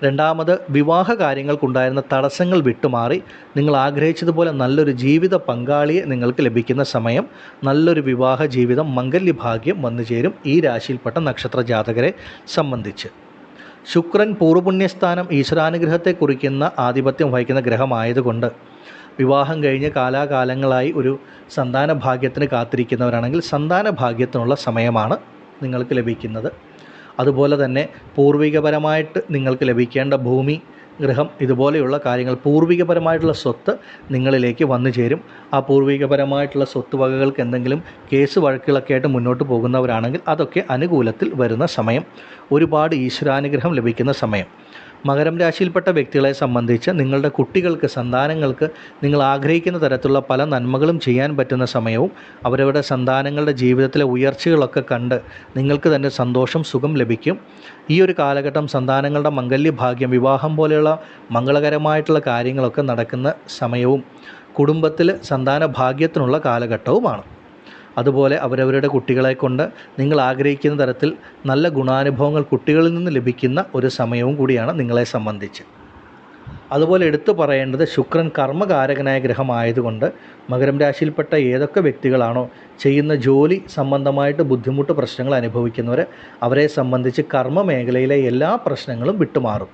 രണ്ടാമത്, വിവാഹ കാര്യങ്ങൾക്കുണ്ടായിരുന്ന തടസ്സങ്ങൾ വിട്ടുമാറി നിങ്ങൾ ആഗ്രഹിച്ചതുപോലെ നല്ലൊരു ജീവിത പങ്കാളിയെ നിങ്ങൾക്ക് ലഭിക്കുന്ന സമയം. നല്ലൊരു വിവാഹ ജീവിതം, മംഗല്യഭാഗ്യം വന്നു ചേരും ഈ രാശിയിൽപ്പെട്ട നക്ഷത്ര ജാതകരെ സംബന്ധിച്ച്. ശുക്രൻ പൂർവ്വപുണ്യസ്ഥാനം, ഈശ്വരാനുഗ്രഹത്തെ കുറിക്കുന്ന ആധിപത്യം വഹിക്കുന്ന ഗ്രഹമായതുകൊണ്ട് വിവാഹം കഴിഞ്ഞ് കാലാകാലങ്ങളായി ഒരു സന്താന ഭാഗ്യത്തിന് കാത്തിരിക്കുന്നവരാണെങ്കിൽ സന്താന ഭാഗ്യത്തിനുള്ള സമയമാണ് നിങ്ങൾക്ക് ലഭിക്കുന്നത്. അതുപോലെ തന്നെ പൂർവികപരമായിട്ട് നിങ്ങൾക്ക് ലഭിക്കേണ്ട ഭൂമി, ഗൃഹം ഇതുപോലെയുള്ള കാര്യങ്ങൾ, പൂർവികപരമായിട്ടുള്ള സ്വത്ത് നിങ്ങളിലേക്ക് വന്നു ചേരും. ആ പൂർവികപരമായിട്ടുള്ള സ്വത്ത് വകകൾക്ക് എന്തെങ്കിലും കേസ് വഴക്കുകളൊക്കെ ആയിട്ട് മുന്നോട്ട് പോകുന്നവരാണെങ്കിൽ അതൊക്കെ അനുകൂലത്തിൽ വരുന്ന സമയം. ഒരുപാട് ഈശ്വരാനുഗ്രഹം ലഭിക്കുന്ന സമയം. മകരം രാശിയിൽപ്പെട്ട വ്യക്തികളെ സംബന്ധിച്ച് നിങ്ങളുടെ കുട്ടികൾക്ക്, സന്താനങ്ങൾക്ക് നിങ്ങൾ ആഗ്രഹിക്കുന്ന തരത്തിലുള്ള പല നന്മകളും ചെയ്യാൻ പറ്റുന്ന സമയവും അവരവരുടെ സന്താനങ്ങളുടെ ജീവിതത്തിലെ ഉയർച്ചകളൊക്കെ കണ്ട് നിങ്ങൾക്ക് തന്നെ സന്തോഷം, സുഖം ലഭിക്കും. ഈ ഒരു കാലഘട്ടം സന്താനങ്ങളുടെ മംഗല്യഭാഗ്യം, വിവാഹം പോലെയുള്ള മംഗളകരമായിട്ടുള്ള കാര്യങ്ങളൊക്കെ നടക്കുന്ന സമയവും കുടുംബത്തിൽ സന്താന ഭാഗ്യത്തിനുള്ള കാലഘട്ടവുമാണ്. അതുപോലെ അവരവരുടെ കുട്ടികളെ കൊണ്ട് നിങ്ങൾ ആഗ്രഹിക്കുന്ന തരത്തിൽ നല്ല ഗുണാനുഭവങ്ങൾ കുട്ടികളിൽ നിന്ന് ലഭിക്കുന്ന ഒരു സമയവും കൂടിയാണ് നിങ്ങളെ സംബന്ധിച്ച്. അതുപോലെ എടുത്തു പറയേണ്ടത്, ശുക്രൻ കർമ്മകാരകനായ ഗ്രഹമായതുകൊണ്ട് മകരം രാശിയിൽപ്പെട്ട ഏതൊക്കെ വ്യക്തികളാണോ ചെയ്യുന്ന ജോലി സംബന്ധമായിട്ട് ബുദ്ധിമുട്ട്, പ്രശ്നങ്ങൾ അനുഭവിക്കുന്നവർ, അവരെ സംബന്ധിച്ച് കർമ്മ മേഖലയിലെ എല്ലാ പ്രശ്നങ്ങളും വിട്ടുമാറും.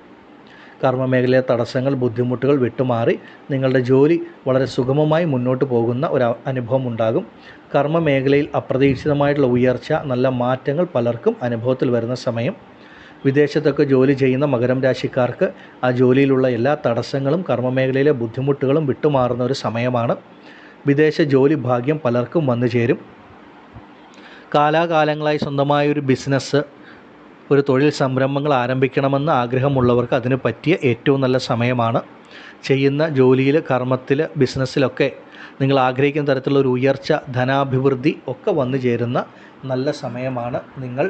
കർമ്മമേഖലയിലെ തടസ്സങ്ങൾ, ബുദ്ധിമുട്ടുകൾ വിട്ടുമാറി നിങ്ങളുടെ ജോലി വളരെ സുഗമമായി മുന്നോട്ട് പോകുന്ന ഒരു അനുഭവം ഉണ്ടാകും. കർമ്മമേഖലയിൽ അപ്രതീക്ഷിതമായിട്ടുള്ള ഉയർച്ച, നല്ല മാറ്റങ്ങൾ പലർക്കും അനുഭവത്തിൽ വരുന്ന സമയം. വിദേശത്തൊക്കെ ജോലി ചെയ്യുന്ന മകരം രാശിക്കാർക്ക് ആ ജോലിയിലുള്ള എല്ലാ തടസ്സങ്ങളും, കർമ്മമേഖലയിലെ ബുദ്ധിമുട്ടുകളും വിട്ടുമാറുന്ന ഒരു സമയമാണ്. വിദേശ ജോലി ഭാഗ്യം പലർക്കും വന്നു ചേരും. കാലാകാലങ്ങളായി സ്വന്തമായൊരു ബിസിനസ്, ഒരു തൊഴിൽ സംരംഭങ്ങൾ ആരംഭിക്കണമെന്ന് ആഗ്രഹമുള്ളവർക്ക് അതിന് പറ്റിയ ഏറ്റവും നല്ല സമയമാണ്. ചെയ്യുന്ന ജോലിയിൽ, കർമ്മത്തിൽ, ബിസിനസ്സിലൊക്കെ നിങ്ങൾ ആഗ്രഹിക്കുന്ന തരത്തിലുള്ള ഒരു ഉയർച്ച, ധനാഭിവൃദ്ധി ഒക്കെ വന്നു ചേരുന്ന നല്ല സമയമാണ് നിങ്ങൾ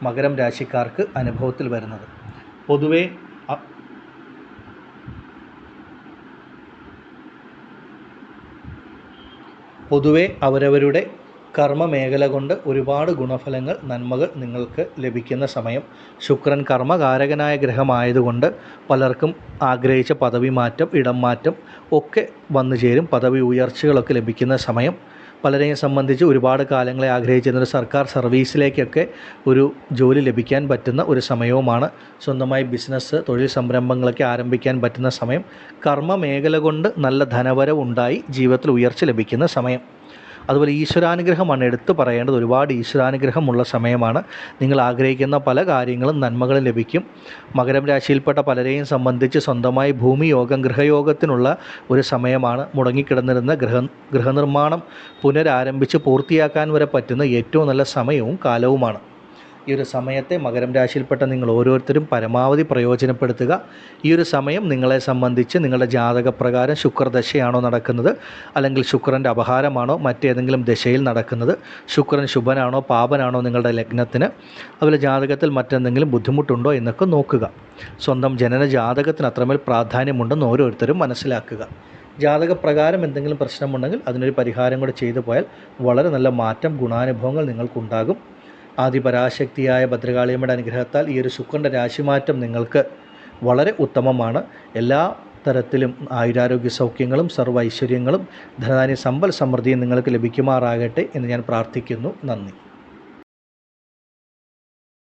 മകരം രാശിക്കാർക്ക് അനുഭവത്തിൽ വരുന്നത്. പൊതുവെ അവരവരുടെ കർമ്മമേഖല കൊണ്ട് ഒരുപാട് ഗുണഫലങ്ങൾ, നന്മകൾ നിങ്ങൾക്ക് ലഭിക്കുന്ന സമയം. ശുക്രൻ കർമ്മകാരകനായ ഗ്രഹമായതുകൊണ്ട് പലർക്കും ആഗ്രഹിച്ച പദവി മാറ്റം, ഇടം മാറ്റം ഒക്കെ വന്നു ചേരും. പദവി ഉയർച്ചകളൊക്കെ ലഭിക്കുന്ന സമയം. പലരെയും സംബന്ധിച്ച് ഒരുപാട് കാലങ്ങളെ ആഗ്രഹിച്ചിരുന്ന ഒരു സർക്കാർ സർവീസിലേക്കൊക്കെ ഒരു ജോലി ലഭിക്കാൻ പറ്റുന്ന ഒരു സമയവുമാണ്. സ്വന്തമായി ബിസിനസ്, തൊഴിൽ സംരംഭങ്ങളൊക്കെ ആരംഭിക്കാൻ പറ്റുന്ന സമയം. കർമ്മ മേഖല കൊണ്ട് നല്ല ധനവരവ് ഉണ്ടായി ജീവിതത്തിൽ ഉയർച്ച ലഭിക്കുന്ന സമയം. അതുപോലെ ഈശ്വരാനുഗ്രഹമാണ് എടുത്തു പറയേണ്ടത്. ഒരുപാട് ഈശ്വരാനുഗ്രഹമുള്ള സമയമാണ്. നിങ്ങൾ ആഗ്രഹിക്കുന്ന പല കാര്യങ്ങളും, നന്മകളും ലഭിക്കും. മകരം രാശിയിൽപ്പെട്ട പലരെയും സംബന്ധിച്ച് സ്വന്തമായി ഭൂമിയോഗം, ഗൃഹയോഗത്തിനുള്ള ഒരു സമയമാണ്. മുടങ്ങിക്കിടന്നിരുന്ന ഗൃഹനിർമ്മാണം പുനരാരംഭിച്ച് പൂർത്തിയാക്കാൻ വരെ പറ്റുന്ന ഏറ്റവും നല്ല സമയവും കാലവുമാണ്. ഈ ഒരു സമയത്തെ മകരം രാശിയിൽപ്പെട്ട നിങ്ങൾ ഓരോരുത്തരും പരമാവധി പ്രയോജനപ്പെടുത്തുക. ഈ ഒരു സമയം നിങ്ങളെ സംബന്ധിച്ച് നിങ്ങളുടെ ജാതകപ്രകാരം ശുക്രദശയാണോ നടക്കുന്നത്, അല്ലെങ്കിൽ ശുക്രൻ്റെ അപഹാരമാണോ മറ്റേതെങ്കിലും ദശയിൽ നടക്കുന്നത്, ശുക്രൻ ശുഭനാണോ പാപനാണോ നിങ്ങളുടെ ലഗ്നത്തിന്, അതുപോലെ ജാതകത്തിൽ മറ്റെന്തെങ്കിലും ബുദ്ധിമുട്ടുണ്ടോ എന്നൊക്കെ നോക്കുക. സ്വന്തം ജനന ജാതകത്തിന് അത്രമേൽ പ്രാധാന്യമുണ്ടെന്ന് ഓരോരുത്തരും മനസ്സിലാക്കുക. ജാതകപ്രകാരം എന്തെങ്കിലും പ്രശ്നമുണ്ടെങ്കിൽ അതിനൊരു പരിഹാരം കൂടെ ചെയ്തു പോയാൽ വളരെ നല്ല മാറ്റം, ഗുണാനുഭവങ്ങൾ നിങ്ങൾക്കുണ്ടാകും. ആദിപരാശക്തിയായ ഭദ്രകാളിയമ്മയുടെ അനുഗ്രഹത്താൽ ഈ ഒരു ശുക്രൻ്റെ രാശിമാറ്റം നിങ്ങൾക്ക് വളരെ ഉത്തമമാണ്. എല്ലാ തരത്തിലും ആയുരാരോഗ്യ സൗഖ്യങ്ങളും സർവ്വ ഐശ്വര്യങ്ങളും ധനധാന്യ സമ്പൽ സമൃദ്ധിയും നിങ്ങൾക്ക് ലഭിക്കുമാറാകട്ടെ എന്ന് ഞാൻ പ്രാർത്ഥിക്കുന്നു. നന്ദി.